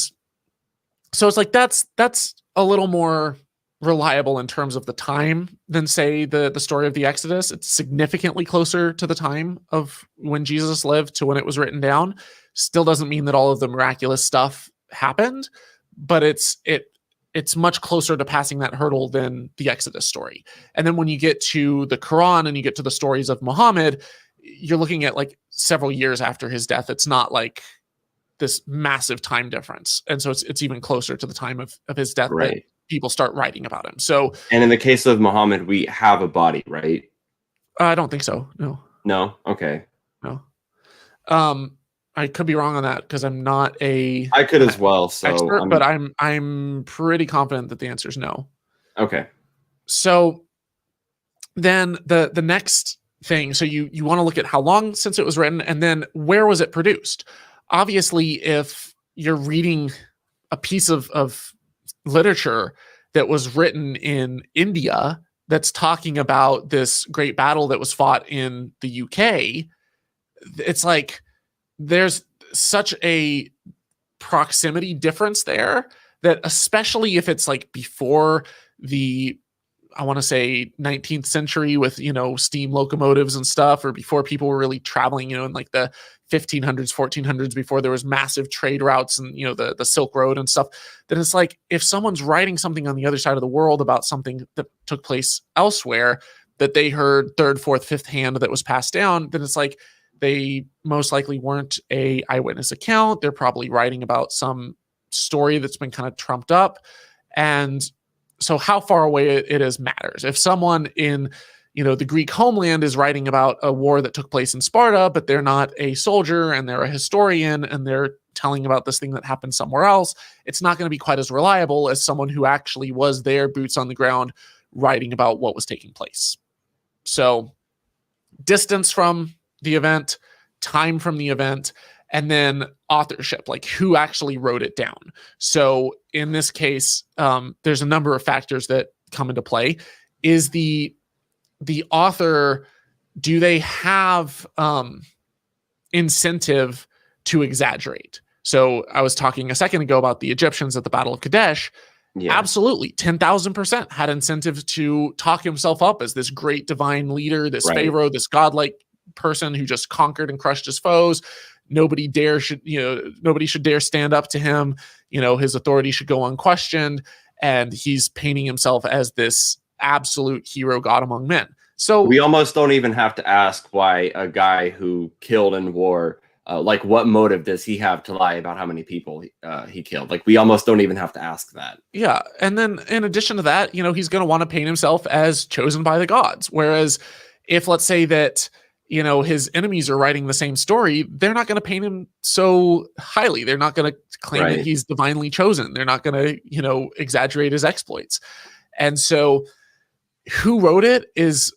so it's like that's a little more reliable in terms of the time than, say, the story of the Exodus. It's significantly closer to the time of when Jesus lived to when it was written down. Still doesn't mean that all of the miraculous stuff happened, but it's much closer to passing that hurdle than the Exodus story. And then when you get to the Quran and you get to the stories of Muhammad, you're looking at like several years after his death. It's not like this massive time difference. And so it's even closer to the time of his death that people start writing about him. So, and in the case of Muhammad, we have a body, right? I don't think so. No. Okay. No. I could be wrong on that because I'm not I could as well. So expert, but I'm pretty confident that the answer is no. Okay. So then the next thing, so you want to look at how long since it was written, and then where was it produced? Obviously, if you're reading a piece of literature that was written in India that's talking about this great battle that was fought in the UK, it's like there's such a proximity difference there that, especially if it's like before the, I want to say 19th century with, steam locomotives and stuff, or before people were really traveling, in like the 1500s, 1400s, before there was massive trade routes and, the Silk Road and stuff, then it's like, if someone's writing something on the other side of the world about something that took place elsewhere that they heard third, fourth, fifth hand that was passed down, then it's like, they most likely weren't a eyewitness account. They're probably writing about some story that's been kind of trumped up. And so how far away it is matters. If someone in, the Greek homeland is writing about a war that took place in Sparta, but they're not a soldier and they're a historian and they're telling about this thing that happened somewhere else, it's not going to be quite as reliable as someone who actually was there, boots on the ground, writing about what was taking place. So distance from the event, time from the event, and then authorship, like who actually wrote it down. So in this case, there's a number of factors that come into play. Is the author, do they have incentive to exaggerate? So I was talking a second ago about the Egyptians at the Battle of Kadesh. Yeah. Absolutely, 10,000% had incentive to talk himself up as this great divine leader, this Pharaoh, this godlike person who just conquered and crushed his foes. Nobody should dare stand up to him. His authority should go unquestioned, and he's painting himself as this absolute hero, God among men. So we almost don't even have to ask why a guy who killed in war, like what motive does he have to lie about how many people he killed? Like we almost don't even have to ask that. Yeah, and then in addition to that, he's going to want to paint himself as chosen by the gods. Whereas if, let's say that his enemies are writing the same story, they're not going to paint him so highly. They're not going to claim that he's divinely chosen. They're not going to, exaggerate his exploits. And so who wrote it is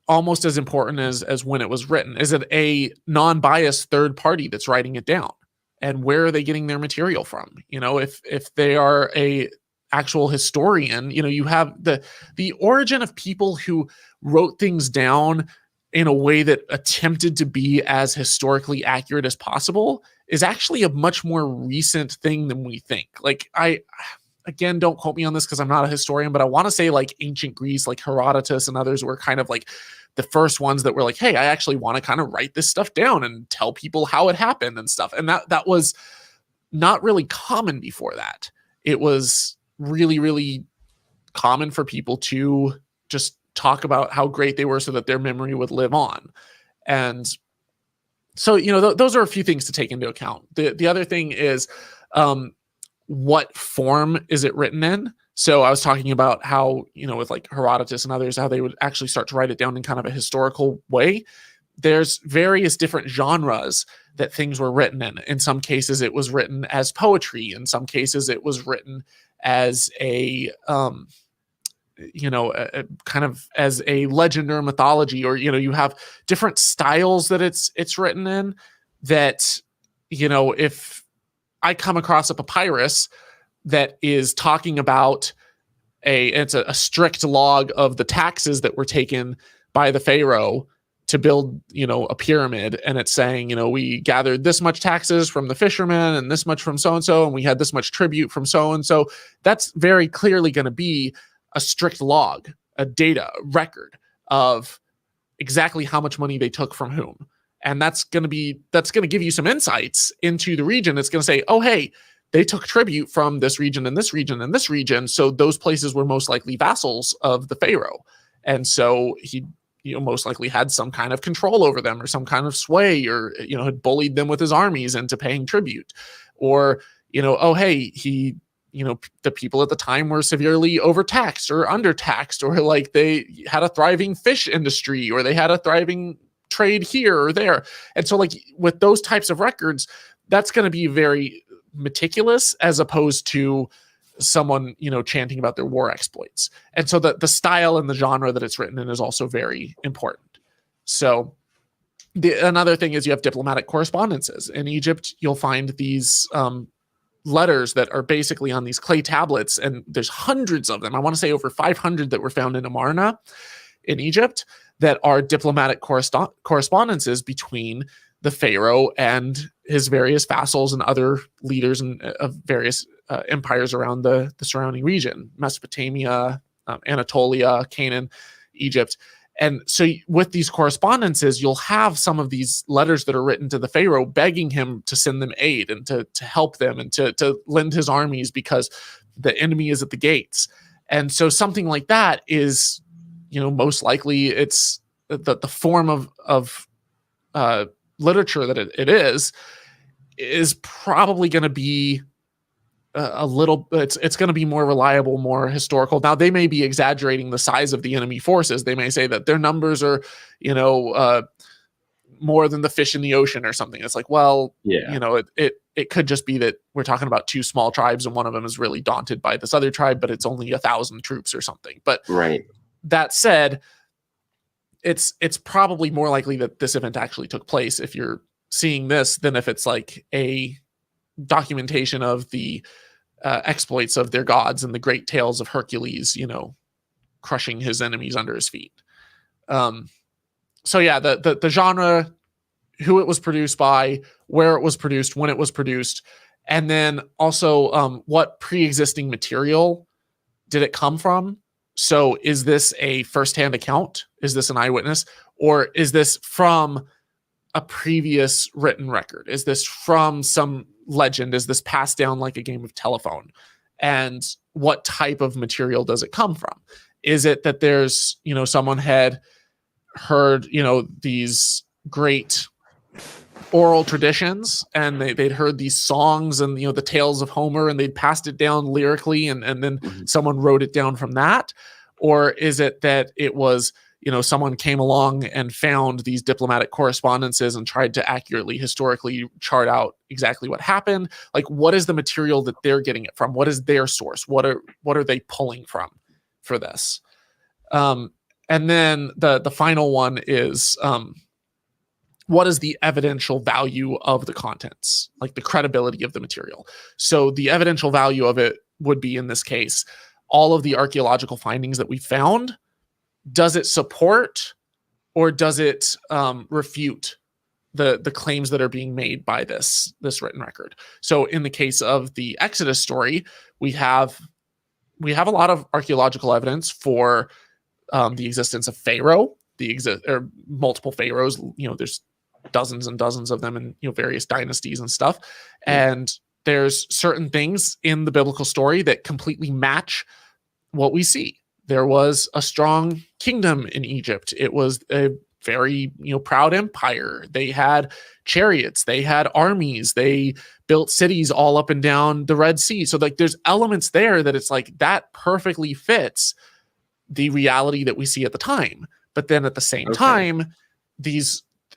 almost as important as when it was written. Is it a non-biased third party that's writing it down? And where are they getting their material from? If they are a actual historian, you have the origin of people who wrote things down in a way that attempted to be as historically accurate as possible is actually a much more recent thing than we think. Like, again, don't quote me on this because I'm not a historian, but I want to say like ancient Greece, like Herodotus and others were kind of like the first ones that were like, hey, I actually want to kind of write this stuff down and tell people how it happened and stuff. And that was not really common before that. It was really, really common for people to just talk about how great they were so that their memory would live on. And so, those are a few things to take into account. The other thing is, what form is it written in? So I was talking about how, with like Herodotus and others, how they would actually start to write it down in kind of a historical way. There's various different genres that things were written in. In some cases, it was written as poetry. In some cases, it was written as a kind of as a legend or mythology, or, you have different styles that it's written in that, if I come across a papyrus that is talking about it's a strict log of the taxes that were taken by the pharaoh to build, a pyramid. And it's saying, we gathered this much taxes from the fishermen and this much from so-and-so, and we had this much tribute from so-and-so. That's very clearly going to be a strict log, a data record of exactly how much money they took from whom. And that's going to give you some insights into the region. It's going to say, oh, hey, they took tribute from this region and this region and this region. So those places were most likely vassals of the pharaoh. And so he, most likely had some kind of control over them or some kind of sway, or, had bullied them with his armies into paying tribute. Or, oh, hey, he, the people at the time were severely overtaxed or undertaxed, or like they had a thriving fish industry, or they had a thriving trade here or there. And so like with those types of records, that's going to be very meticulous as opposed to someone, chanting about their war exploits. And so the style and the genre that it's written in is also very important. So another thing is you have diplomatic correspondences. In Egypt, you'll find these letters that are basically on these clay tablets, and there's hundreds of them. I want to say over 500 that were found in Amarna in Egypt that are diplomatic correspondences between the pharaoh and his various vassals and other leaders of various empires around the surrounding region: Mesopotamia, Anatolia, Canaan, Egypt. And so with these correspondences, you'll have some of these letters that are written to the pharaoh begging him to send them aid and to help them and to lend his armies because the enemy is at the gates. And so something like that is, most likely it's the form of literature that it is probably going to be a little, it's going to be more reliable, more historical. Now, they may be exaggerating the size of the enemy forces. They may say that their numbers are, more than the fish in the ocean or something. It's like, well, it could just be that we're talking about two small tribes and one of them is really daunted by this other tribe, but it's only 1,000 troops or something. But that said, it's probably more likely that this event actually took place if you're seeing this than if it's like a documentation of the exploits of their gods and the great tales of Hercules, crushing his enemies under his feet. So yeah, the genre, who it was produced by, where it was produced, when it was produced, and then also what pre-existing material did it come from? So is this a firsthand account? Is this an eyewitness? Or is this from a previous written record? Is this from some legend? Is this passed down like a game of telephone? And what type of material does it come from? Is it that there's, someone had heard, these great oral traditions and they'd heard these songs and, the tales of Homer, and they'd passed it down lyrically and then someone wrote it down from that? Or is it that it was, someone came along and found these diplomatic correspondences and tried to accurately historically chart out exactly what happened. Like, what is the material that they're getting it from? What is their source? What are they pulling from for this? And then the final one is, what is the evidential value of the contents, like the credibility of the material? So the evidential value of it would be, in this case, all of the archaeological findings that we found. Does it support or does it refute the claims that are being made by this written record? So in the case of the Exodus story, we have a lot of archaeological evidence for the existence of Pharaoh, or multiple pharaohs. There's dozens and dozens of them in various dynasties and stuff. And there's certain things in the biblical story that completely match what we see. There was a strong kingdom in Egypt. It was a very proud empire. They had chariots, they had armies, they built cities all up and down the Red Sea. So like there's elements there that it's like that perfectly fits the reality that we see at the time. But then at the same time,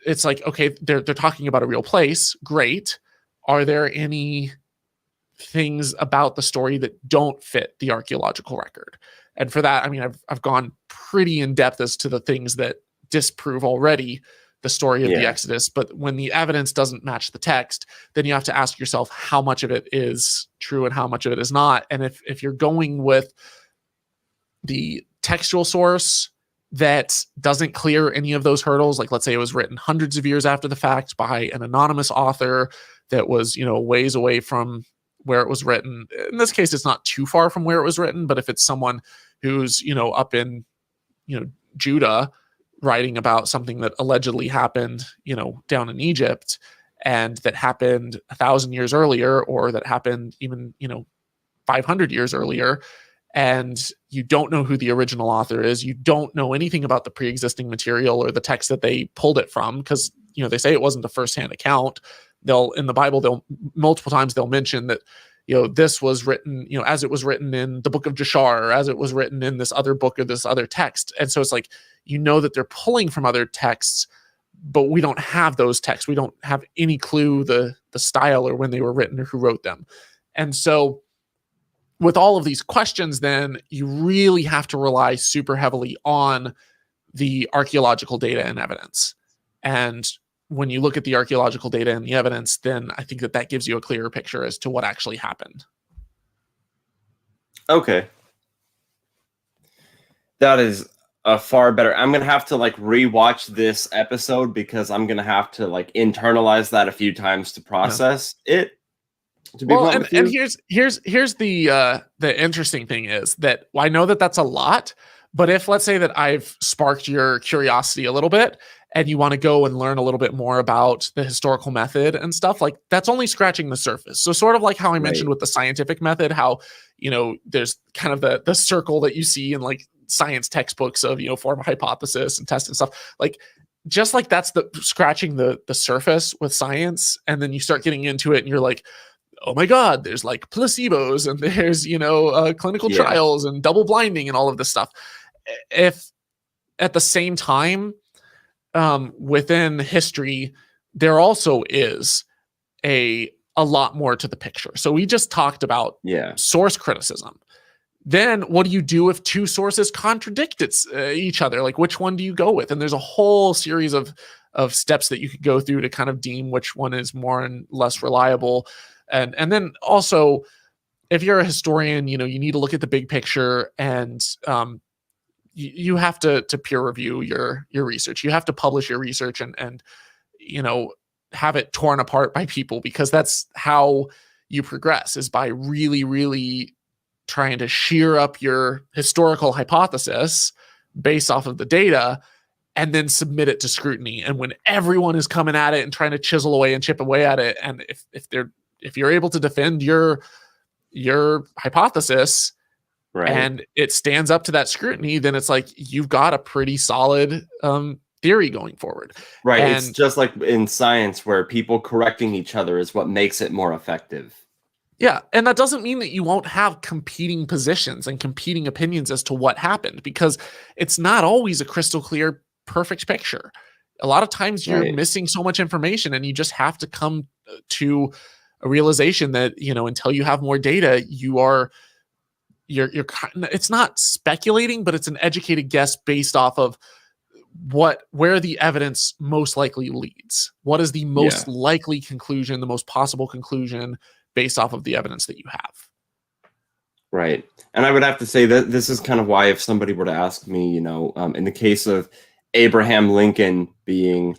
it's like, okay, they're talking about a real place. Great. Are there any things about the story that don't fit the archaeological record? And for that, I mean, I've gone pretty in depth as to the things that disprove already the story of the Exodus. But when the evidence doesn't match the text, then you have to ask yourself how much of it is true and how much of it is not. And if you're going with the textual source that doesn't clear any of those hurdles, like let's say it was written hundreds of years after the fact by an anonymous author that was, ways away from where it was written. In this case, it's not too far from where it was written, but if it's someone who's, up in, Judah writing about something that allegedly happened, down in Egypt and that happened 1,000 years earlier, or that happened even, 500 years earlier, and you don't know who the original author is, you don't know anything about the pre-existing material or the text that they pulled it from, because, they say it wasn't a firsthand account. In the Bible, multiple times they'll mention that, this was written, as it was written in the book of Jashar, or as it was written in this other book or this other text. And so it's like, that they're pulling from other texts, but we don't have those texts. We don't have any clue the style or when they were written or who wrote them. And so with all of these questions, then you really have to rely super heavily on the archaeological data and evidence. And when you look at the archaeological data and the evidence, then I think that gives you a clearer picture as to what actually happened. Okay. That is a far better. I'm going to have to rewatch this episode because I'm going to have to internalize that a few times to process it. And here's the interesting thing is that I know that that's a lot, but if let's say that I've sparked your curiosity a little bit and you want to go and learn a little bit more about the historical method and stuff, like that's only scratching the surface. So sort of like how I mentioned with the scientific method, how, there's kind of the circle that you see in science textbooks of, form a hypothesis and test and stuff, just like that's the scratching the surface with science. And then you start getting into it and you're like, oh my God, there's placebos and there's, clinical trials and double blinding and all of this stuff. If at the same time, within history, there also is a lot more to the picture. So we just talked about source criticism. Then what do you do if two sources contradict each other? Which one do you go with? And there's a whole series of steps that you could go through to kind of deem which one is more and less reliable. And then also, if you're a historian, you need to look at the big picture, and you have to peer review your research. You have to publish your research and have it torn apart by people, because that's how you progress, is by really, really trying to shear up your historical hypothesis based off of the data and then submit it to scrutiny. And when everyone is coming at it and trying to chisel away and chip away at it, and if you're able to defend your hypothesis, right, and it stands up to that scrutiny, then it's like you've got a pretty solid theory going forward. Right. And it's just like in science where people correcting each other is what makes it more effective. Yeah, and that doesn't mean that you won't have competing positions and competing opinions as to what happened, because it's not always a crystal clear, perfect picture. A lot of times you're Right. missing so much information, and you just have to come to a realization that, until you have more data, it's not speculating, but it's an educated guess based off of where the evidence most likely leads. What is the Yeah. most likely conclusion, the most possible conclusion based off of the evidence that you have? Right. And I would have to say that this is kind of why, if somebody were to ask me, in the case of Abraham Lincoln being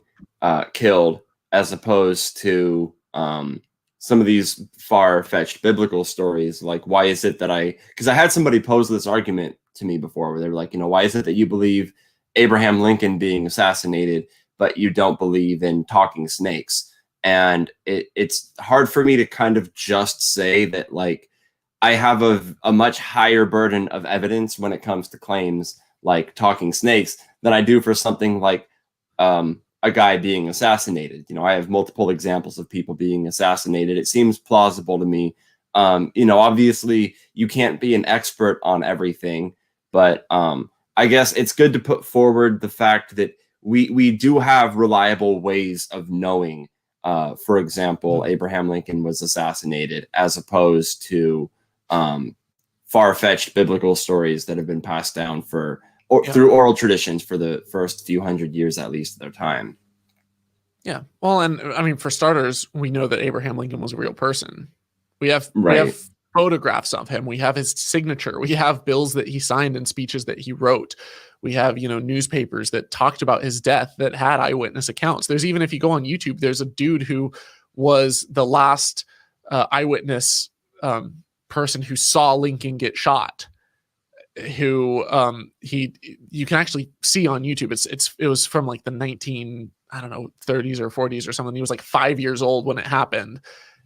killed, as opposed to some of these far-fetched biblical stories, like, why is it that because I had somebody pose this argument to me before, where they're like, why is it that you believe Abraham Lincoln being assassinated, but you don't believe in talking snakes? And it's hard for me to kind of just say that, like, I have a much higher burden of evidence when it comes to claims like talking snakes than I do for something like a guy being assassinated. I have multiple examples of people being assassinated. It seems plausible to me. Obviously you can't be an expert on everything, but I guess it's good to put forward the fact that we do have reliable ways of knowing. For example, Abraham Lincoln was assassinated, as opposed to far-fetched biblical stories that have been passed down through oral traditions for the first few hundred years, at least, of their time. Yeah. Well, and I mean, for starters, we know that Abraham Lincoln was a real person. We have photographs of him. We have his signature. We have bills that he signed and speeches that he wrote. We have, newspapers that talked about his death that had eyewitness accounts. There's even, if you go on YouTube, there's a dude who was the last eyewitness person who saw Lincoln get shot, who you can actually see on YouTube. It was from like the 30s or 40s or something. He was like 5 years old when it happened,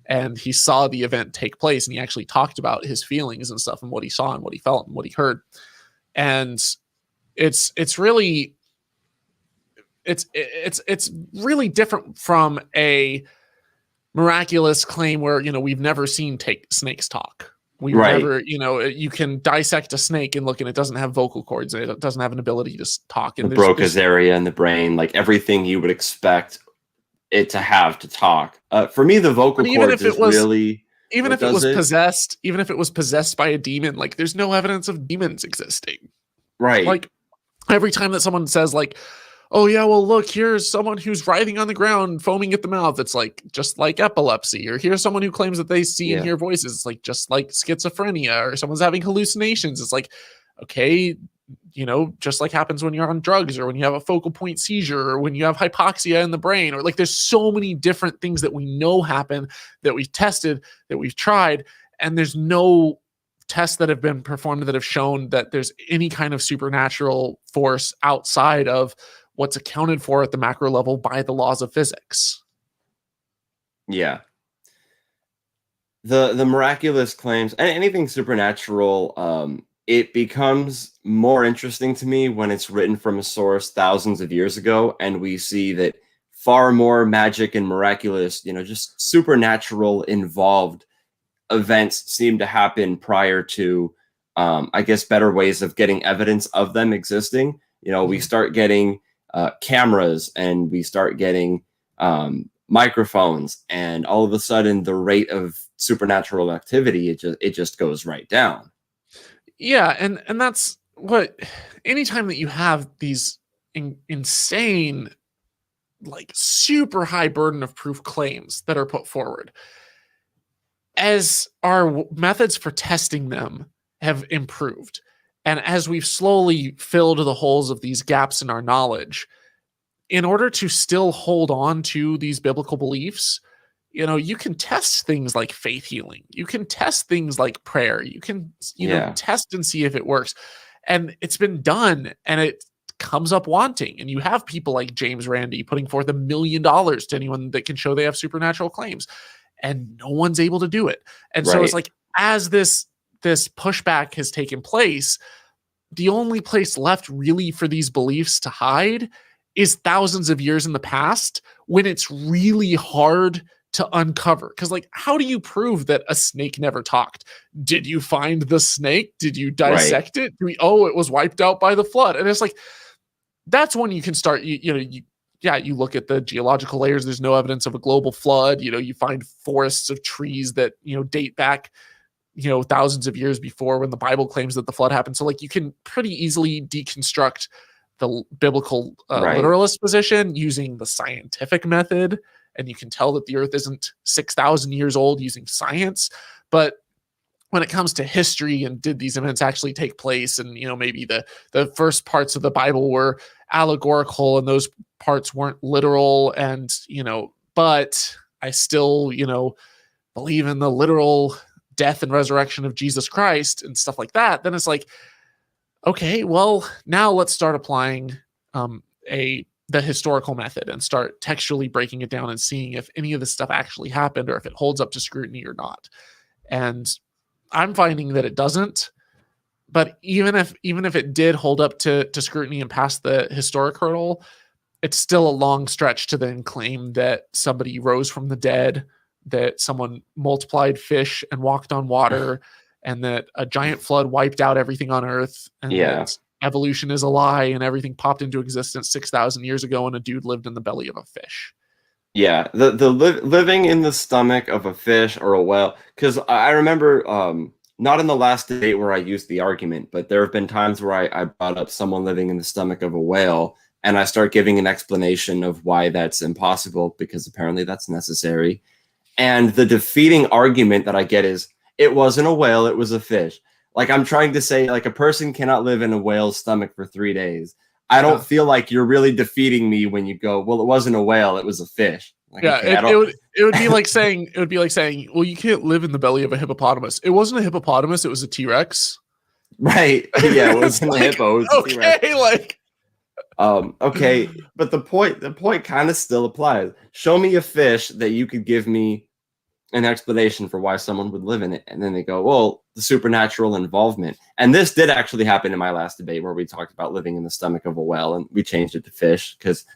and he saw the event take place, and he actually talked about his feelings and stuff, and what he saw and what he felt and what he heard. And it's really different from a miraculous claim where, we've never seen snakes talk. We've never, you can dissect a snake and look, and it doesn't have vocal cords. It doesn't have an ability to talk. And the Broca's area in the brain, like everything you would expect it to have to talk. For me, the vocal cords is really, even if it was possessed by a demon, like, there's no evidence of demons existing. Right. Like, every time that someone says, like, oh yeah, well, look, here's someone who's writhing on the ground, foaming at the mouth, it's like, just like epilepsy. Or here's someone who claims that they see and hear voices, it's like, just like schizophrenia. Or someone's having hallucinations, it's like, okay, just like happens when you're on drugs, or when you have a focal point seizure, or when you have hypoxia in the brain, or like, there's so many different things that we know happen, that we've tested, that we've tried, and there's no tests that have been performed that have shown that there's any kind of supernatural force outside of what's accounted for at the macro level by the laws of physics. Yeah. The miraculous claims, anything supernatural, it becomes more interesting to me when it's written from a source thousands of years ago, and we see that far more magic and miraculous, just supernatural involved events seem to happen prior to, I guess, better ways of getting evidence of them existing. We start getting cameras, and we start getting microphones, and all of a sudden the rate of supernatural activity, it just goes right down. Yeah, and that's what, anytime that you have these insane, like, super high burden of proof claims that are put forward, as our methods for testing them have improved, and as we've slowly filled the holes of these gaps in our knowledge, in order to still hold on to these biblical beliefs, you can test things like faith healing. You can test things like prayer. You can, test and see if it works. And it's been done, and it comes up wanting. And you have people like James Randi putting forth $1 million to anyone that can show they have supernatural claims, and no one's able to do it. And so it's like, as this pushback has taken place, the only place left really for these beliefs to hide is thousands of years in the past, when it's really hard to uncover. Because like, how do you prove that a snake never talked? Did you find the snake? Did you dissect it? It was wiped out by the flood. And it's like, that's when you can start, you look at the geological layers. There's no evidence of a global flood. You find forests of trees that, date back, thousands of years before when the Bible claims that the flood happened. So like, you can pretty easily deconstruct the biblical literalist position using the scientific method. And you can tell that the earth isn't 6,000 years old using science. But when it comes to history and did these events actually take place, and maybe the first parts of the Bible were allegorical and those parts weren't literal, and but I still believe in the literal death and resurrection of Jesus Christ and stuff like that, then it's like, okay, well, now let's start applying the historical method and start textually breaking it down and seeing if any of this stuff actually happened or if it holds up to scrutiny or not. And I'm finding that it doesn't. But even if it did hold up to scrutiny and pass the historic hurdle, it's still a long stretch to then claim that somebody rose from the dead, that someone multiplied fish and walked on water, and that a giant flood wiped out everything on Earth, and that evolution is a lie and everything popped into existence 6,000 years ago and a dude lived in the belly of a fish. Yeah, living in the stomach of a fish or a whale, because I remember not in the last debate where I used the argument, but there have been times where I brought up someone living in the stomach of a whale, and I start giving an explanation of why that's impossible, because apparently that's necessary. And the defeating argument that I get is, it wasn't a whale, it was a fish. Like, I'm trying to say, like, a person cannot live in a whale's stomach for 3 days. I don't feel like you're really defeating me when you go, well, it wasn't a whale, it was a fish. Like, it would be like saying, well, you can't live in the belly of a hippopotamus. It wasn't a hippopotamus, it was a T-Rex. Right. Yeah, it wasn't a hippo, it was a T-Rex. Okay, but the point kind of still applies. Show me a fish that you could give me an explanation for why someone would live in it, and then they go, well, the supernatural involvement. And this did actually happen in my last debate, where we talked about living in the stomach of a whale, and we changed it to fish because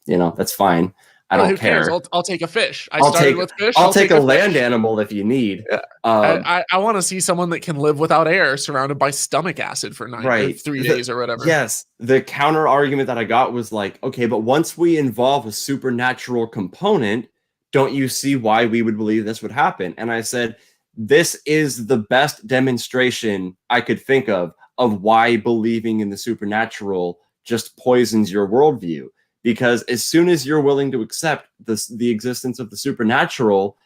that's fine. I don't care. I'll take a fish. I'll take a land animal if you need. Yeah. I want to see someone that can live without air, surrounded by stomach acid for 3 days or whatever. Yes. The counter argument that I got was like, okay, but once we involve a supernatural component, don't you see why we would believe this would happen? And I said, this is the best demonstration I could think of why believing in the supernatural just poisons your worldview. Because as soon as you're willing to accept the existence of the supernatural,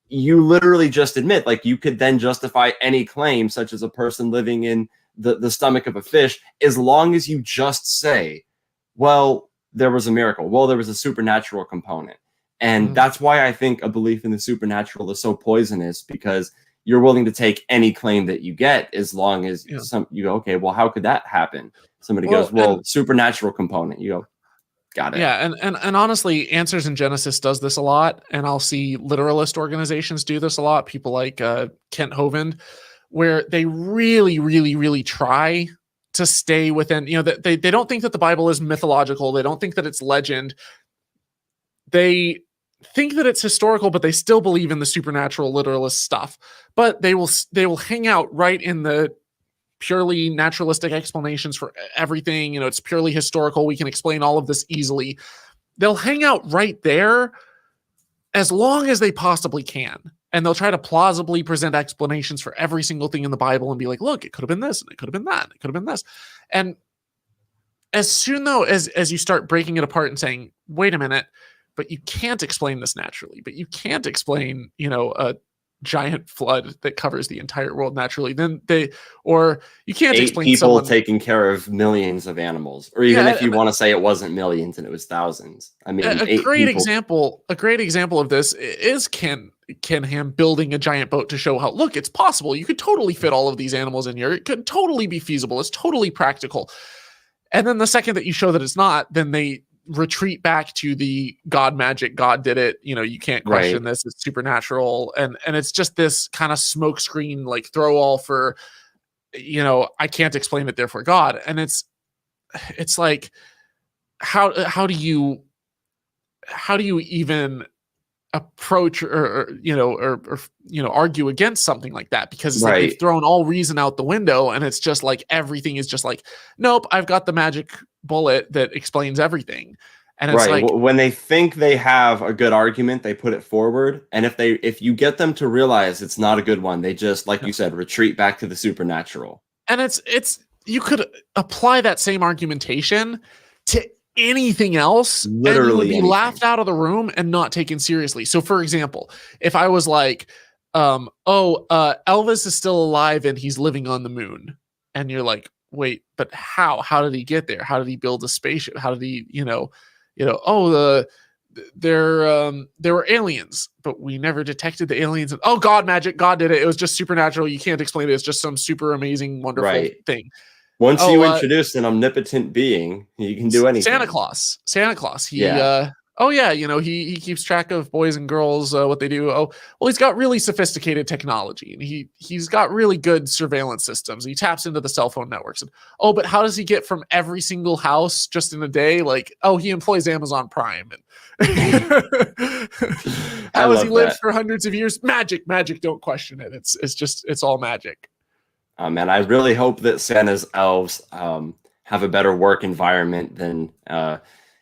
you literally just admit, like, you could then justify any claim, such as a person living in the stomach of a fish, as long as you just say, well, there was a miracle. Well, there was a supernatural component. And that's why I think a belief in the supernatural is so poisonous, because you're willing to take any claim that you get, as long as you go, okay, well, how could that happen? Somebody goes, well, supernatural component. You go, got it. Yeah, and honestly, Answers in Genesis does this a lot, and I'll see literalist organizations do this a lot. People like Kent Hovind, where they really, really, really try to stay within, they don't think that the Bible is mythological. They don't think that it's legend. They think that it's historical, but they still believe in the supernatural literalist stuff. But they will hang out right in the purely naturalistic explanations for everything. It's purely historical. We can explain all of this easily. They'll hang out right there as long as they possibly can. And they'll try to plausibly present explanations for every single thing in the Bible and be like, look, it could have been this, and it could have been that, and it could have been this. And as soon, though, as you start breaking it apart and saying, wait a minute, but you can't explain this naturally, but you can't explain, a giant flood that covers the entire world naturally, or you can't explain people taking care of millions of animals, or even if you want to say it wasn't millions and it was thousands. I mean, a great example of this is Ken Ham building a giant boat to show how, look, it's possible. You could totally fit all of these animals in here. It could totally be feasible. It's totally practical. And then the second that you show that it's not, then they retreat back to the God magic. God did it. You can't question this. It's supernatural. And it's just this kind of smokescreen, like, throw all for, I can't explain it, therefore God. And it's like, how do you even approach or argue against something like that, because it's like Right. they've thrown all reason out the window, and it's just like everything is just like, nope, I've got the magic bullet that explains everything. And it's Right. like, When they think they have a good argument, they put it forward. And if you get them to realize it's not a good one, they just, like you said, retreat back to the supernatural. and it's you could apply that same argumentation to anything else, and you would Literally be anything. laughed out of the room and not taken seriously. So for example, if I was like, Elvis is still alive and he's living on the moon, and you're like, wait, but how did he get there? How did he build a spaceship? How did he, there were aliens, but we never detected the aliens. And, oh, God, magic, God did it. It was just supernatural. You can't explain it. It's just some super amazing, wonderful thing. Once you introduce an omnipotent being, you can do anything. Santa Claus. He keeps track of boys and girls, what they do. Oh, well, he's got really sophisticated technology, and he's got really good surveillance systems. He taps into the cell phone networks. And, oh, but how does he get from every single house just in a day? Like, oh, he employs Amazon Prime. And how has he lived for hundreds of years? Magic, don't question it. It's all magic. Man, I really hope that Santa's elves have a better work environment than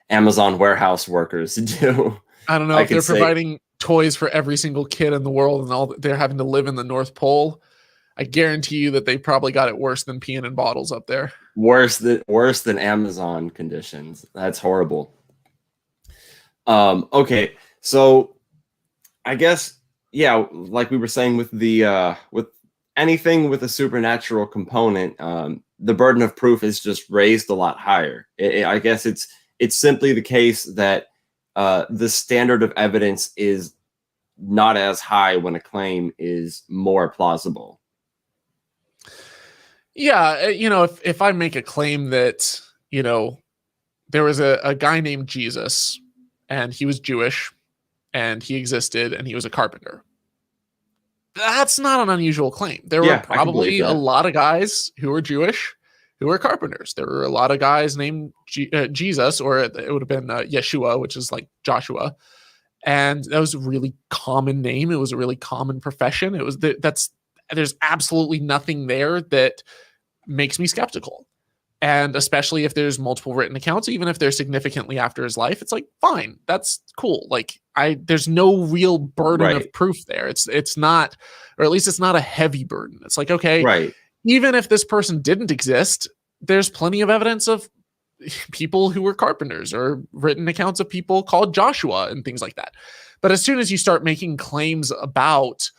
Amazon warehouse workers do. I don't know if they're providing toys for every single kid in the world, and they're having to live in the North Pole. I guarantee you that they probably got it worse than peeing in bottles up there. Worse than Amazon conditions. That's horrible. Okay, so I guess, yeah, like we were saying with the with anything with a supernatural component, the burden of proof is just raised a lot higher. I guess it's simply the case that the standard of evidence is not as high when a claim is more plausible. Yeah, if I make a claim that, there was a guy named Jesus, and he was Jewish, and he existed, and he was a carpenter, that's not an unusual claim. There were probably a lot of guys who were Jewish who were carpenters. There were a lot of guys named Jesus, or it would have been Yeshua, which is like Joshua. And that was a really common name. It was a really common profession. It was there's absolutely nothing there that makes me skeptical. And especially if there's multiple written accounts, even if they're significantly after his life, it's like, fine, that's cool. Like there's no real burden of proof there. It's not, or at least it's not a heavy burden. It's like, okay, even if this person didn't exist, there's plenty of evidence of people who were carpenters, or written accounts of people called Joshua and things like that. But as soon as you start making claims about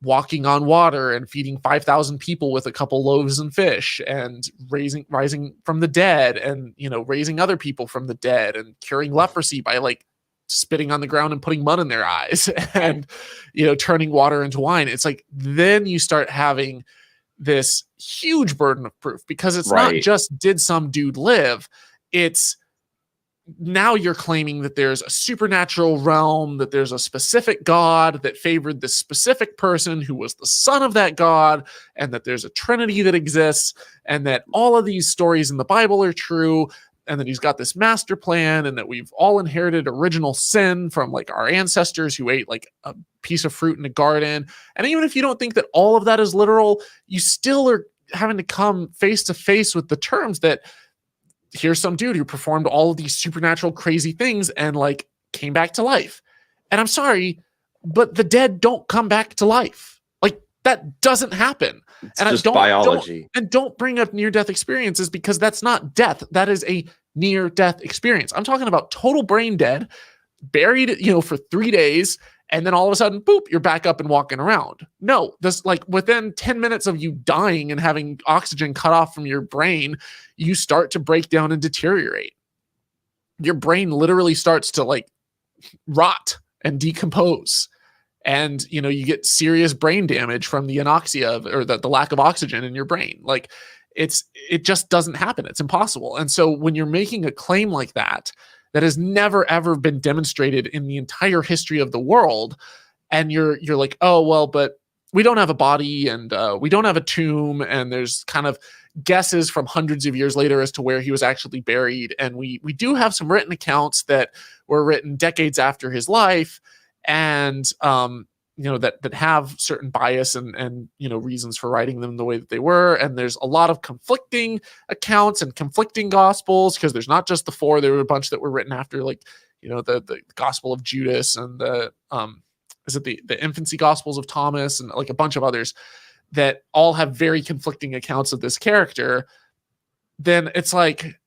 walking on water and feeding 5,000 people with a couple loaves and fish, and rising from the dead, and, raising other people from the dead, and curing leprosy by like spitting on the ground and putting mud in their eyes, and, turning water into wine. It's like, then you start having this huge burden of proof, because it's not just, did some dude live? It's, now you're claiming that there's a supernatural realm, that there's a specific God that favored this specific person who was the son of that God, and that there's a Trinity that exists, and that all of these stories in the Bible are true, and that he's got this master plan, and that we've all inherited original sin from like our ancestors who ate like a piece of fruit in a garden. And even if you don't think that all of that is literal, you still are having to come face to face with the terms that here's some dude who performed all of these supernatural crazy things and like came back to life. And I'm sorry, but the dead don't come back to life. Like, that doesn't happen. It's just biology. Don't bring up near-death experiences, because that's not death. That is a near-death experience. I'm talking about total brain dead, buried, for 3 days, and then all of a sudden, boop, you're back up and walking around. No, this, like, within 10 minutes of you dying and having oxygen cut off from your brain, you start to break down and deteriorate. Your brain literally starts to like rot and decompose. And, you get serious brain damage from the anoxia, or the lack of oxygen in your brain. Like, it just doesn't happen. It's impossible. And so when you're making a claim like that has never, ever been demonstrated in the entire history of the world, and you're like, oh, well, but we don't have a body, and we don't have a tomb, and there's kind of guesses from hundreds of years later as to where he was actually buried. And we do have some written accounts that were written decades after his life. and that have certain bias and reasons for writing them the way that they were. And there's a lot of conflicting accounts and conflicting gospels, because there's not just the four. There were a bunch that were written after, like, the Gospel of Judas, and the infancy Gospels of Thomas, and like a bunch of others that all have very conflicting accounts of this character. Then it's like,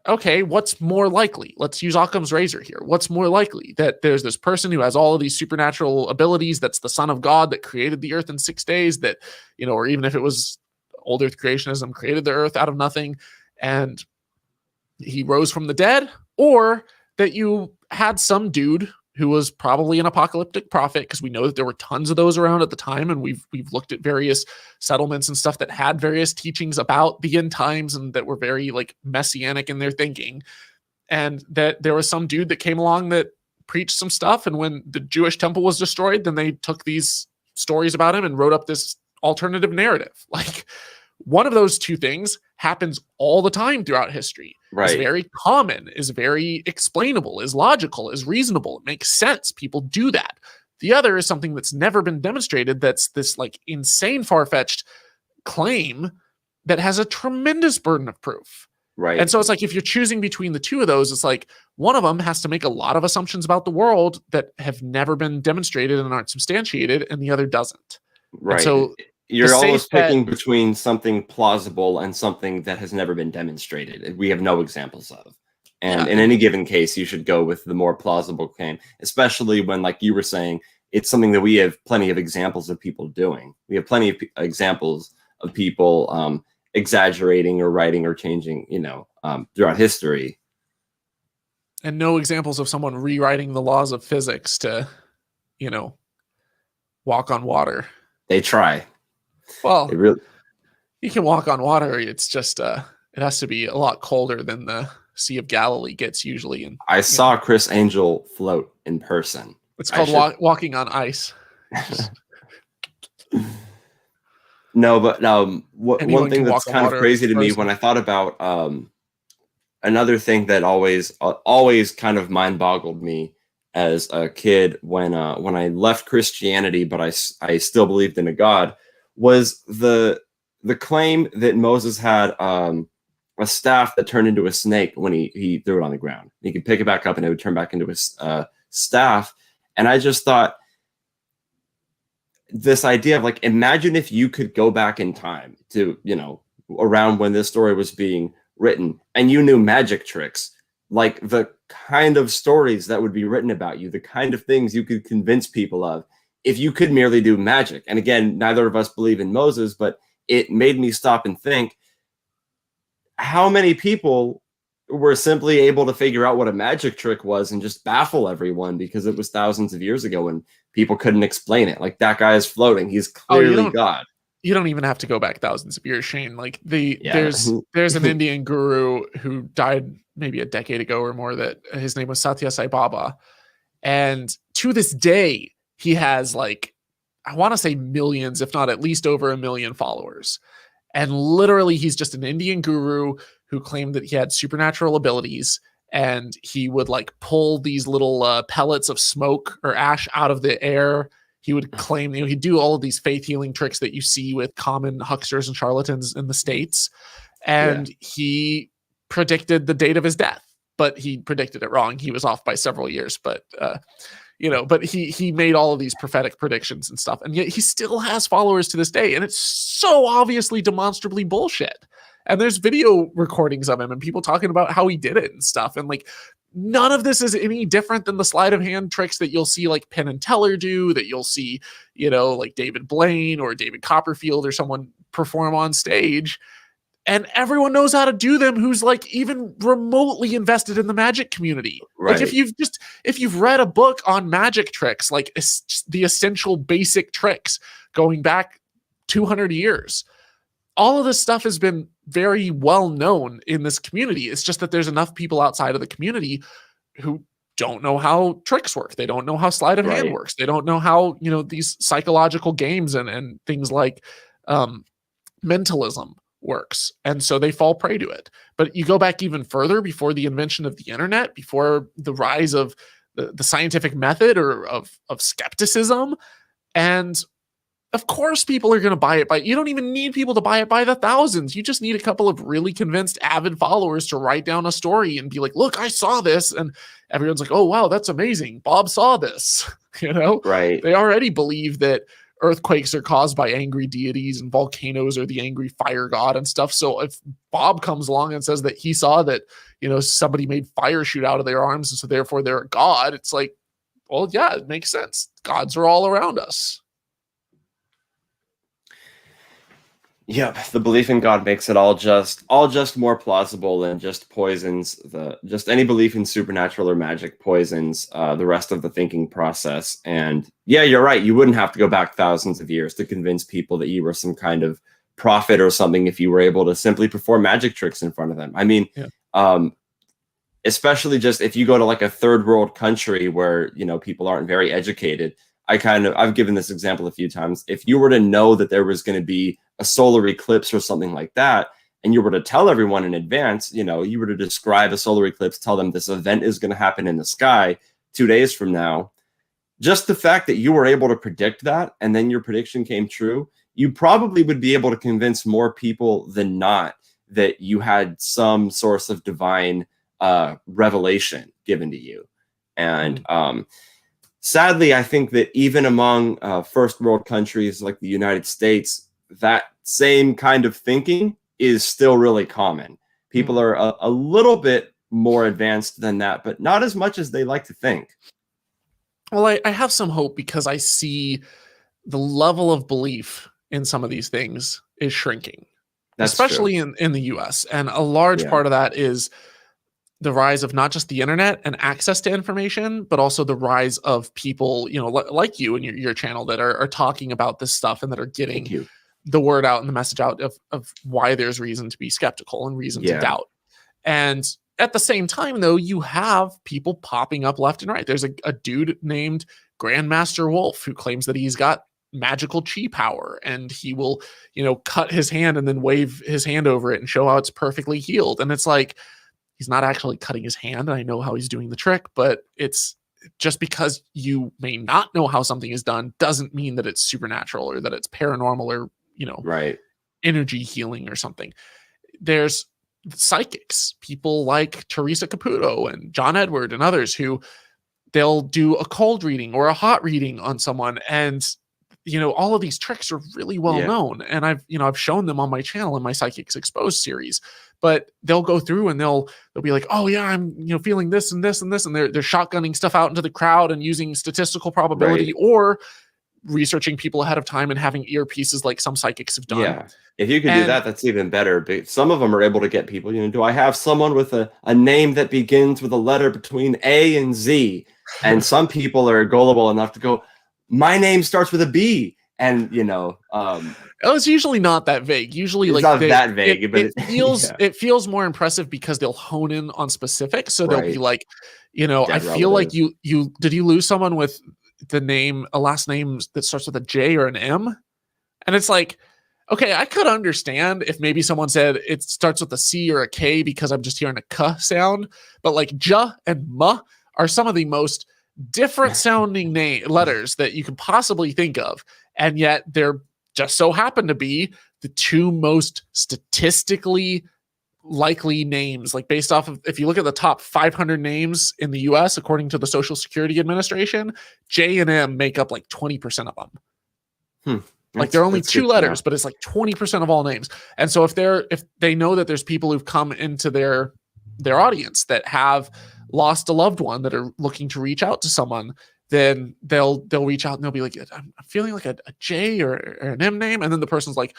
okay, what's more likely? Let's use Occam's razor here. What's more likely? That there's this person who has all of these supernatural abilities, that's the Son of God, that created the earth in 6 days, that, or even if it was old earth creationism, created the earth out of nothing, and he rose from the dead? Or that you had some dude who was probably an apocalyptic prophet, because we know that there were tons of those around at the time, and we've looked at various settlements and stuff that had various teachings about the end times, and that were very like messianic in their thinking, and that there was some dude that came along that preached some stuff, and when the Jewish temple was destroyed, then they took these stories about him and wrote up this alternative narrative. Like, one of those two things happens all the time throughout history. Right. Is very common, is very explainable, is logical, is reasonable. It makes sense. People do that. The other is something that's never been demonstrated. That's this like insane, far-fetched claim that has a tremendous burden of proof. Right. And so it's like, if you're choosing between the two of those, it's like one of them has to make a lot of assumptions about the world that have never been demonstrated and aren't substantiated, and the other doesn't. Right. And so you're always picking between something plausible and something that has never been demonstrated. We have no examples of. And in any given case, you should go with the more plausible claim, especially when, like you were saying, it's something that we have plenty of examples of people doing. We have plenty of examples of people exaggerating or writing or changing, throughout history. And no examples of someone rewriting the laws of physics to, walk on water. They try. Well, you can walk on water. It's just, it has to be a lot colder than the Sea of Galilee gets usually. And I saw Chris Angel float in person. It's called walking on ice. No, but one thing that's kind of crazy to me when I thought about another thing that always kind of mind boggled me as a kid when I left Christianity, but I still believed in a God, was the claim that Moses had a staff that turned into a snake when he threw it on the ground. He could pick it back up and it would turn back into a staff. And I just thought, this idea of like, imagine if you could go back in time to, around when this story was being written, and you knew magic tricks, like the kind of stories that would be written about you, the kind of things you could convince people of, if you could merely do magic. And again, neither of us believe in Moses, but it made me stop and think, how many people were simply able to figure out what a magic trick was and just baffle everyone because it was thousands of years ago and people couldn't explain it. Like, that guy is floating. He's clearly God. You don't even have to go back thousands of years, Shane. Like there's an Indian guru who died maybe a decade ago or more, that his name was Satya Sai Baba. And to this day, he has like, I want to say millions, if not at least over 1 million followers. And literally, he's just an Indian guru who claimed that he had supernatural abilities, and he would like pull these little pellets of smoke or ash out of the air. He would claim, he'd do all of these faith healing tricks that you see with common hucksters and charlatans in the States. And he predicted the date of his death, but he predicted it wrong. He was off by several years, but but he made all of these prophetic predictions and stuff. And yet he still has followers to this day. And it's so obviously demonstrably bullshit. And there's video recordings of him and people talking about how he did it and stuff. And like, none of this is any different than the sleight of hand tricks that you'll see like Penn and Teller do, that you'll see, like David Blaine or David Copperfield or someone perform on stage. And everyone knows how to do them who's like even remotely invested in the magic community. Right. Like if you've read a book on magic tricks, like the essential basic tricks going back 200 years, all of this stuff has been very well known in this community. It's just that there's enough people outside of the community who don't know how tricks work. They don't know how sleight of hand works. They don't know how, these psychological games and things like mentalism works. And so they fall prey to it. But you go back even further, before the invention of the internet, before the rise of the scientific method or of skepticism. And of course people are going to buy it by, you don't even need people to buy it by the thousands. You just need a couple of really convinced avid followers to write down a story and be like, look, I saw this. And everyone's like, oh, wow, that's amazing. Bob saw this. Right. They already believe that earthquakes are caused by angry deities and volcanoes are the angry fire god and stuff. So if Bob comes along and says that he saw that, somebody made fire shoot out of their arms, and so therefore they're a god, it's like, well, yeah, it makes sense. Gods are all around us. Yep, the belief in God makes it all just more plausible, and just poisons just any belief in supernatural or magic poisons the rest of the thinking process. And yeah, you're right. You wouldn't have to go back thousands of years to convince people that you were some kind of prophet or something if you were able to simply perform magic tricks in front of them. I mean, especially just if you go to like a third world country where people aren't very educated. I've given this example a few times. If you were to know that there was going to be a solar eclipse or something like that, and you were to tell everyone in advance, you were to describe a solar eclipse, tell them this event is going to happen in the sky 2 days from now, just the fact that you were able to predict that and then your prediction came true, you probably would be able to convince more people than not that you had some source of divine revelation given to you. And sadly, I think that even among first world countries like the United States, that same kind of thinking is still really common. People are a little bit more advanced than that, but not as much as they like to think. Well, I have some hope because I see the level of belief in some of these things is shrinking, especially in the US. And a large part of that is the rise of not just the internet and access to information, but also the rise of people, like you and your channel that are talking about this stuff and that are getting the word out and the message out of why there's reason to be skeptical and reason to doubt. And at the same time, though, you have people popping up left and right. There's a dude named Grandmaster Wolf who claims that he's got magical chi power and he will, cut his hand and then wave his hand over it and show how it's perfectly healed. And it's like, he's not actually cutting his hand. I know how he's doing the trick, but it's just because you may not know how something is done doesn't mean that it's supernatural or that it's paranormal or, energy healing or something. There's psychics, people like Teresa Caputo and John Edward and others who they'll do a cold reading or a hot reading on someone. And, all of these tricks are really well known. And I've shown them on my channel in my Psychics Exposed series, but they'll go through and they'll be like, oh yeah, I'm, feeling this and this and this. And they're shotgunning stuff out into the crowd and using statistical probability or researching people ahead of time and having earpieces like some psychics have done. Yeah. If you could do that, that's even better. But some of them are able to get people, do I have someone with a name that begins with a letter between A and Z? And some people are gullible enough to go, my name starts with a B. And, it's usually not that vague. Usually it's not that vague, but it feels more impressive because they'll hone in on specifics. So they'll be like, I feel like you did you lose someone with a last name that starts with a J or an M? And it's like, okay, I could understand if maybe someone said it starts with a C or a K because I'm just hearing a K sound, but like J and M are some of the most different sounding letters that you could possibly think of. And yet they're just so happen to be the two most statistically likely names, like based off of, if you look at the top 500 names in the US, according to the Social Security Administration, J and M make up like 20% of them. Like they're only two letters, but it's like 20% of all names. And so if they know that there's people who've come into their audience that have lost a loved one that are looking to reach out to someone, then they'll reach out and they'll be like, I'm feeling like a J or an M name. And then the person's like,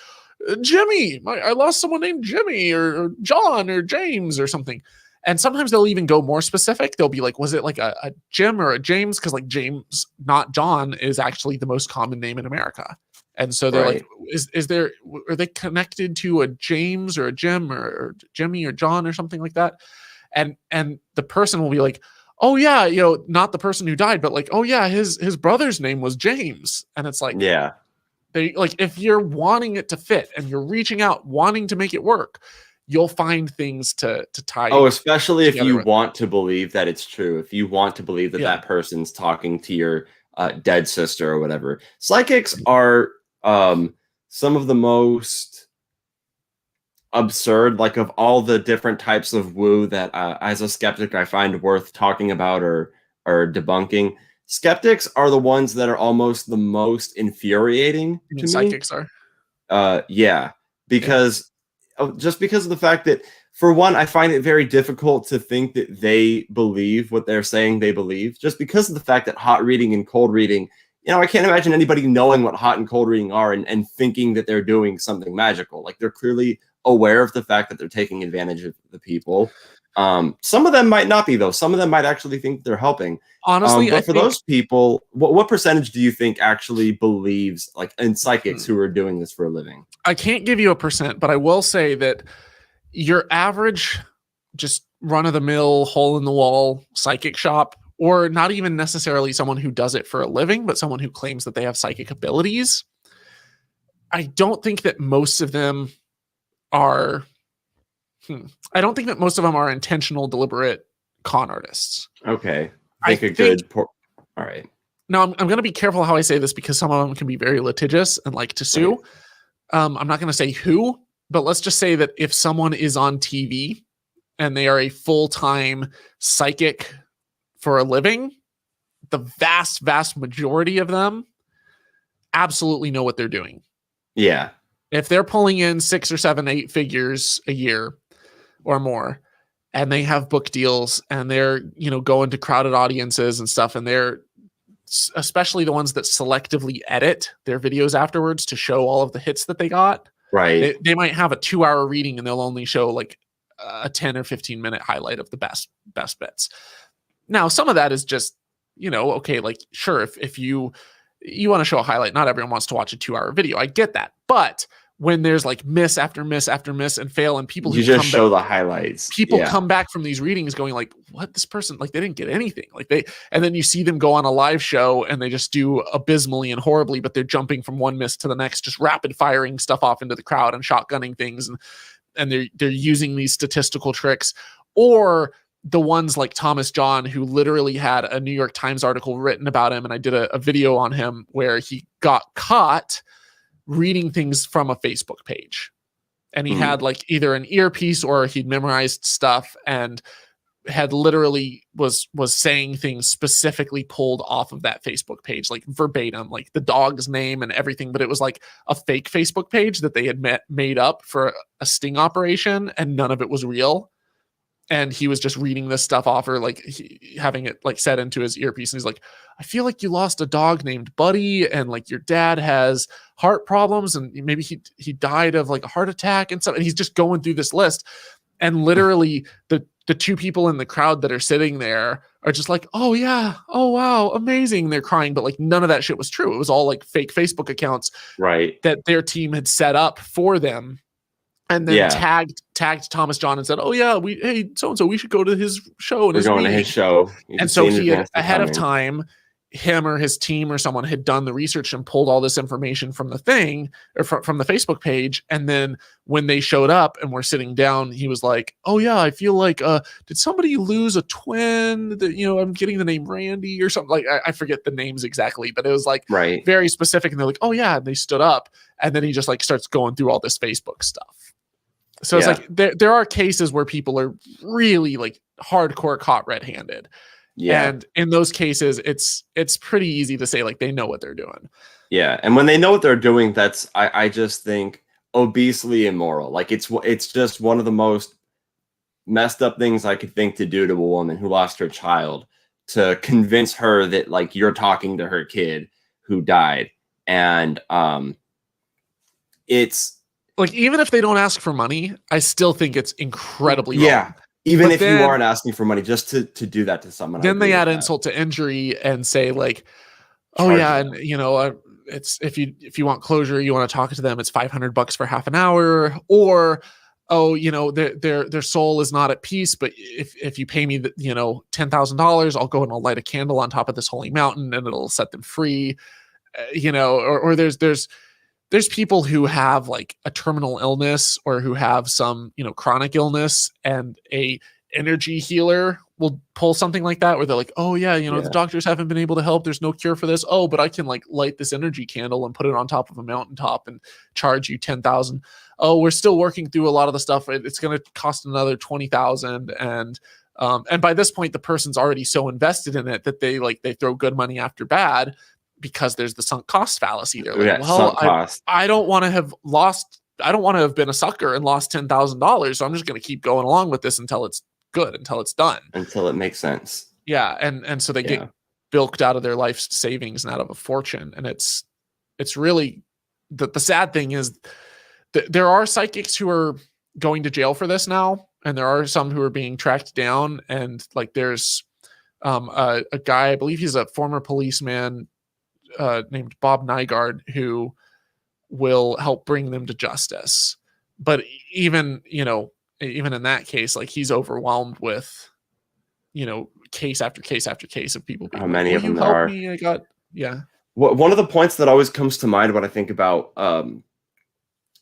Jimmy, I lost someone named Jimmy or John or James or something. And sometimes they'll even go more specific. They'll be like, was it like a Jim or a James? Because like James, not John, is actually the most common name in America. And so they're like, are they connected to a James or a Jim or Jimmy or John or something like that? And the person will be like, oh yeah, not the person who died, but like, oh yeah, his brother's name was James. And it's like, they like, if you're wanting it to fit and you're reaching out, wanting to make it work, you'll find things to tie. Oh, especially if you with. want to believe that it's true. If you want to believe that that person's talking to your dead sister or whatever. Psychics are some of the most absurd, like of all the different types of woo that as a skeptic I find worth talking about or debunking. Skeptics are the ones that are almost the most infuriating to me. Psychics are? Yeah, because just because of the fact that, for one, I find it very difficult to think that they believe what they're saying they believe, just because of the fact that hot reading and cold reading, I can't imagine anybody knowing what hot and cold reading are and thinking that they're doing something magical. Like, they're clearly aware of the fact that they're taking advantage of the people. Some of them might not be, though. Some of them might actually think they're helping. Honestly, but for those people, what percentage do you think actually believes, like, in psychics who are doing this for a living? I can't give you a percent, but I will say that your average, just run-of-the-mill, hole-in-the-wall psychic shop, or not even necessarily someone who does it for a living, but someone who claims that they have psychic abilities, I don't think that most of them are intentional, deliberate con artists. Okay. All right. Now, I'm going to be careful how I say this, because some of them can be very litigious and like to sue. Right. I'm not going to say who, but let's just say that if someone is on TV and they are a full-time psychic for a living, the vast, vast majority of them absolutely know what they're doing. Yeah. If they're pulling in 6 or 7, 8 figures a year or more, and they have book deals, and they're, going to crowded audiences and stuff, and they're, especially the ones that selectively edit their videos afterwards to show all of the hits that they got. Right. They might have a 2-hour reading, and they'll only show like a 10 or 15-minute highlight of the best bits. Now, some of that is just, okay, like, sure, if you want to show a highlight, not everyone wants to watch a 2-hour video. I get that. But when there's like miss after miss after miss and fail, and people who just show the highlights, people come back from these readings going like, what, this person, like, they didn't get anything. And then you see them go on a live show and they just do abysmally and horribly, but they're jumping from one miss to the next, just rapid firing stuff off into the crowd and shotgunning things. And they're using these statistical tricks. Or the ones like Thomas John, who literally had a New York Times article written about him. And I did a video on him where he got caught reading things from a Facebook page, and he had like either an earpiece or he'd memorized stuff and had literally was saying things specifically pulled off of that Facebook page, like verbatim, like the dog's name and everything. But it was like a fake Facebook page that they had made up for a sting operation, and none of it was real. And he was just reading this stuff off, or like having it like set into his earpiece. And he's like, I feel like you lost a dog named Buddy, and like your dad has heart problems, and maybe he died of like a heart attack and stuff. And he's just going through this list. And literally the 2 people in the crowd that are sitting there are just like, oh yeah, oh wow, amazing. They're crying, but like none of that shit was true. It was all like fake Facebook accounts, right, that their team had set up for them. And then tagged Thomas John and said, "Oh yeah, hey so-and-so, we should go to his show." And we're going to his show. And so he had, ahead of time, him or his team or someone had done the research and pulled all this information from the thing, or from the Facebook page. And then when they showed up and were sitting down, he was like, "Oh yeah, I feel like did somebody lose a twin? That, I'm getting the name Randy or something." Like I forget the names exactly, but it was like very specific. And they're like, "Oh yeah," and they stood up, and then he just like starts going through all this Facebook stuff. So it's like there are cases where people are really like hardcore caught red-handed. Yeah. And in those cases, it's pretty easy to say like they know what they're doing. Yeah. And when they know what they're doing, that's I just think obesely immoral. Like it's just one of the most messed up things I could think to do to a woman who lost her child, to convince her that like you're talking to her kid who died. And it's like, even if they don't ask for money, I still think it's incredibly wrong. Even if you aren't asking for money, just to do that to someone. Then they add insult to injury and say like, oh yeah, and it's if you want closure, you want to talk to them, it's $500 for half an hour, or oh, their soul is not at peace, but if you pay me $10,000, I'll go and I'll light a candle on top of this holy mountain and it'll set them free. Or there's there's people who have like a terminal illness or who have some, chronic illness, and a energy healer will pull something like that where they're like, oh yeah, the doctors haven't been able to help. There's no cure for this. Oh, but I can like light this energy candle and put it on top of a mountaintop and charge you 10,000. Oh, we're still working through a lot of the stuff. It's going to cost another 20,000. And by this point, the person's already so invested in it that they throw good money after bad, because there's the sunk cost fallacy. They're like, well, I don't want to have been a sucker and lost $10,000. So I'm just going to keep going along with this until it's good, until it's done, until it makes sense. Yeah. And so they get bilked out of their life savings and out of a fortune. And it's really the sad thing is that there are psychics who are going to jail for this now. And there are some who are being tracked down. And like, there's a guy, I believe he's a former policeman, named Bob Nygaard, who will help bring them to justice. But even in that case, like, he's overwhelmed with, case after case after case of people being, how many of them there are. Me? One of the points that always comes to mind when I think about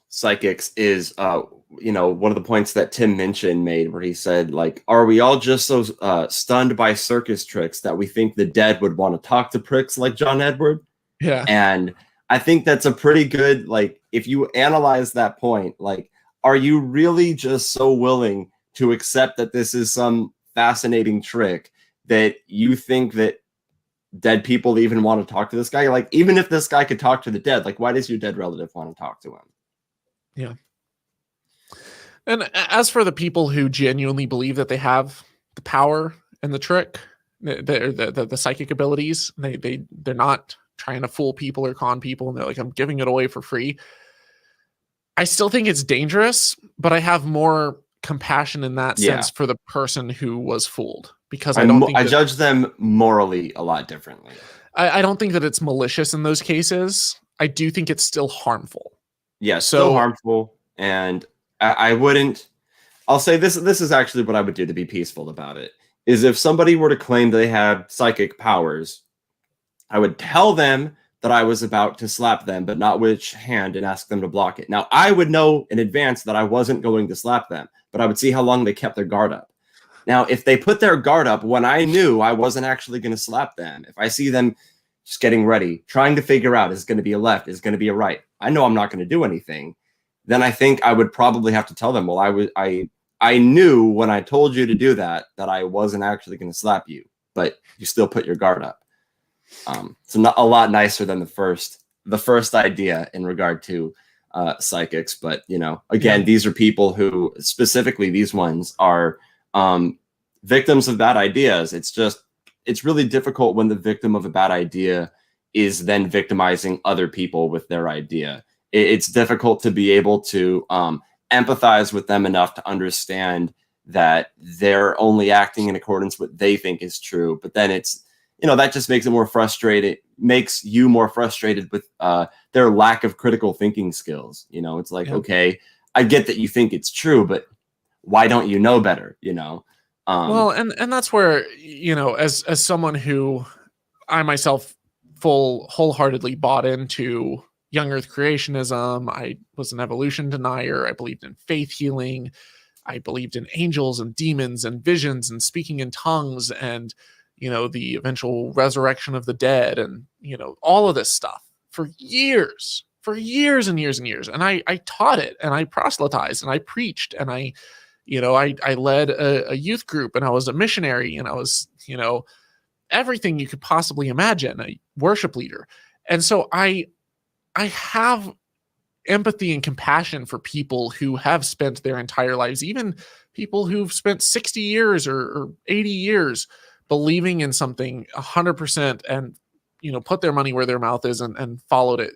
psychics is one of the points that Tim Minchin made, where he said, like, are we all just so stunned by circus tricks that we think the dead would want to talk to pricks like John Edward? Yeah. And I think that's a pretty good, like, if you analyze that point, like, are you really just so willing to accept that this is some fascinating trick that you think that dead people even want to talk to this guy? Like, even if this guy could talk to the dead, like, why does your dead relative want to talk to him? Yeah. And as for the people who genuinely believe that they have the power and the trick, the psychic abilities, they're not trying to fool people or con people, and they're like, I'm giving it away for free. I still think it's dangerous, but I have more compassion in that sense for the person who was fooled, because I judge them morally a lot differently. I don't think that it's malicious in those cases. I do think it's still harmful. Yeah, still harmful. And I wouldn't, I'll say this is actually what I would do to be peaceful about it, is if somebody were to claim they have psychic powers, I would tell them that I was about to slap them, but not which hand, and ask them to block it. Now, I would know in advance that I wasn't going to slap them, but I would see how long they kept their guard up. Now, if they put their guard up when I knew I wasn't actually going to slap them, if I see them just getting ready, trying to figure out, is it going to be a left, is it going to be a right, I know I'm not going to do anything, then I think I would probably have to tell them, well, I knew when I told you to do that I wasn't actually going to slap you, but you still put your guard up. So not a lot nicer than the first idea in regard to psychics, but again, these are people who, specifically these ones, are victims of bad ideas. It's really difficult when the victim of a bad idea is then victimizing other people with their idea. It's difficult to be able to empathize with them enough to understand that they're only acting in accordance with what they think is true. But then it's, that just makes you more frustrated with their lack of critical thinking skills. It's like, okay, I get that you think it's true, but why don't you know better? Well, and that's where, as someone who I myself wholeheartedly bought into young earth creationism, I was an evolution denier. I believed in faith healing. I believed in angels and demons and visions and speaking in tongues and, the eventual resurrection of the dead and, all of this stuff for years and years and years. And I taught it, and I proselytized, and I preached, and I led a youth group, and I was a missionary, and I was, everything you could possibly imagine, a worship leader. And so I have empathy and compassion for people who have spent their entire lives, even people who've spent 60 years or 80 years believing in something 100% and, put their money where their mouth is and followed it.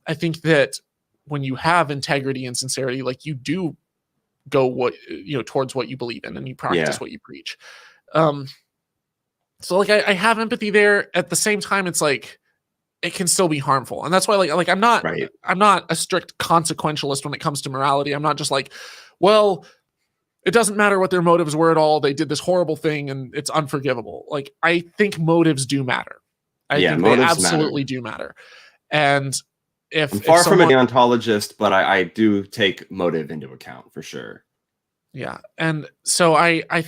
I think that when you have integrity and sincerity, like, you do go towards what you believe in, and you practice what you preach. So like, I have empathy there. At the same time, it's like, it can still be harmful. And that's why like I'm not a strict consequentialist when it comes to morality. I'm not just like, well, it doesn't matter what their motives were at all. They did this horrible thing and it's unforgivable. Like, I think motives do matter. I think they absolutely do matter. And I'm if far from someone, an ontologist, but I do take motive into account for sure. yeah, and so I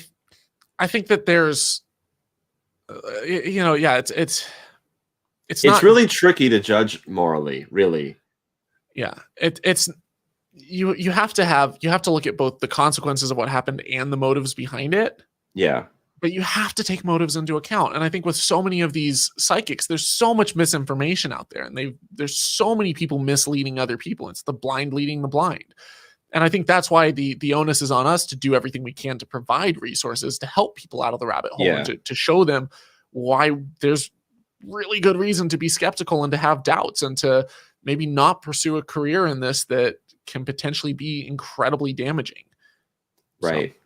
think that there's, yeah, it's It's not, really tricky to judge morally, really. yeah, it's you have to look at both the consequences of what happened and the motives behind it. Yeah. But you have to take motives into account. And I think with so many of these psychics, there's so much misinformation out there, and there's so many people misleading other people. It's the blind leading the blind. And I think that's why the onus is on us to do everything we can to provide resources to help people out of the rabbit hole, Yeah. and to show them why there's really good reason to be skeptical and to have doubts, and to maybe not pursue a career in this that can potentially be incredibly damaging. Right.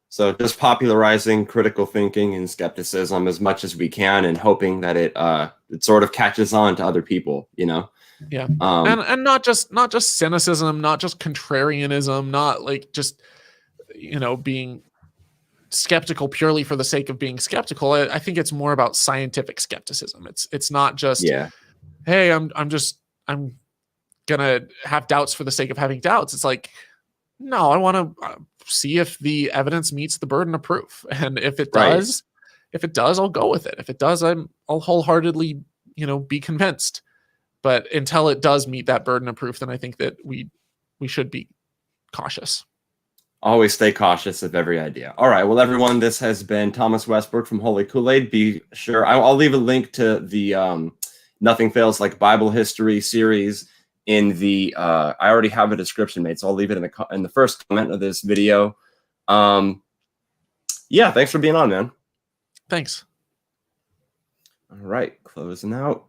So just popularizing critical thinking and skepticism as much as we can, and hoping that it sort of catches on to other people, you know? Yeah. And not just cynicism, not just contrarianism, not like just, being skeptical purely for the sake of being skeptical. I think it's more about scientific skepticism. It's not just, Yeah. hey, I'm gonna have doubts for the sake of having doubts. It's like, no, I want to see if the evidence meets the burden of proof, and if it does, I'll go with it. If it does, I'll wholeheartedly, be convinced. But until it does meet that burden of proof, then I think that we should be cautious. Always stay cautious of every idea. All right. Well, everyone, this has been Thomas Westbrook from Holy Koolaid. Be sure I'll leave a link to the Nothing Fails Like Bible History series in the I already have a description made, so I'll leave it in the first comment of this video. Yeah, thanks for being on, man. Thanks. All right, closing out.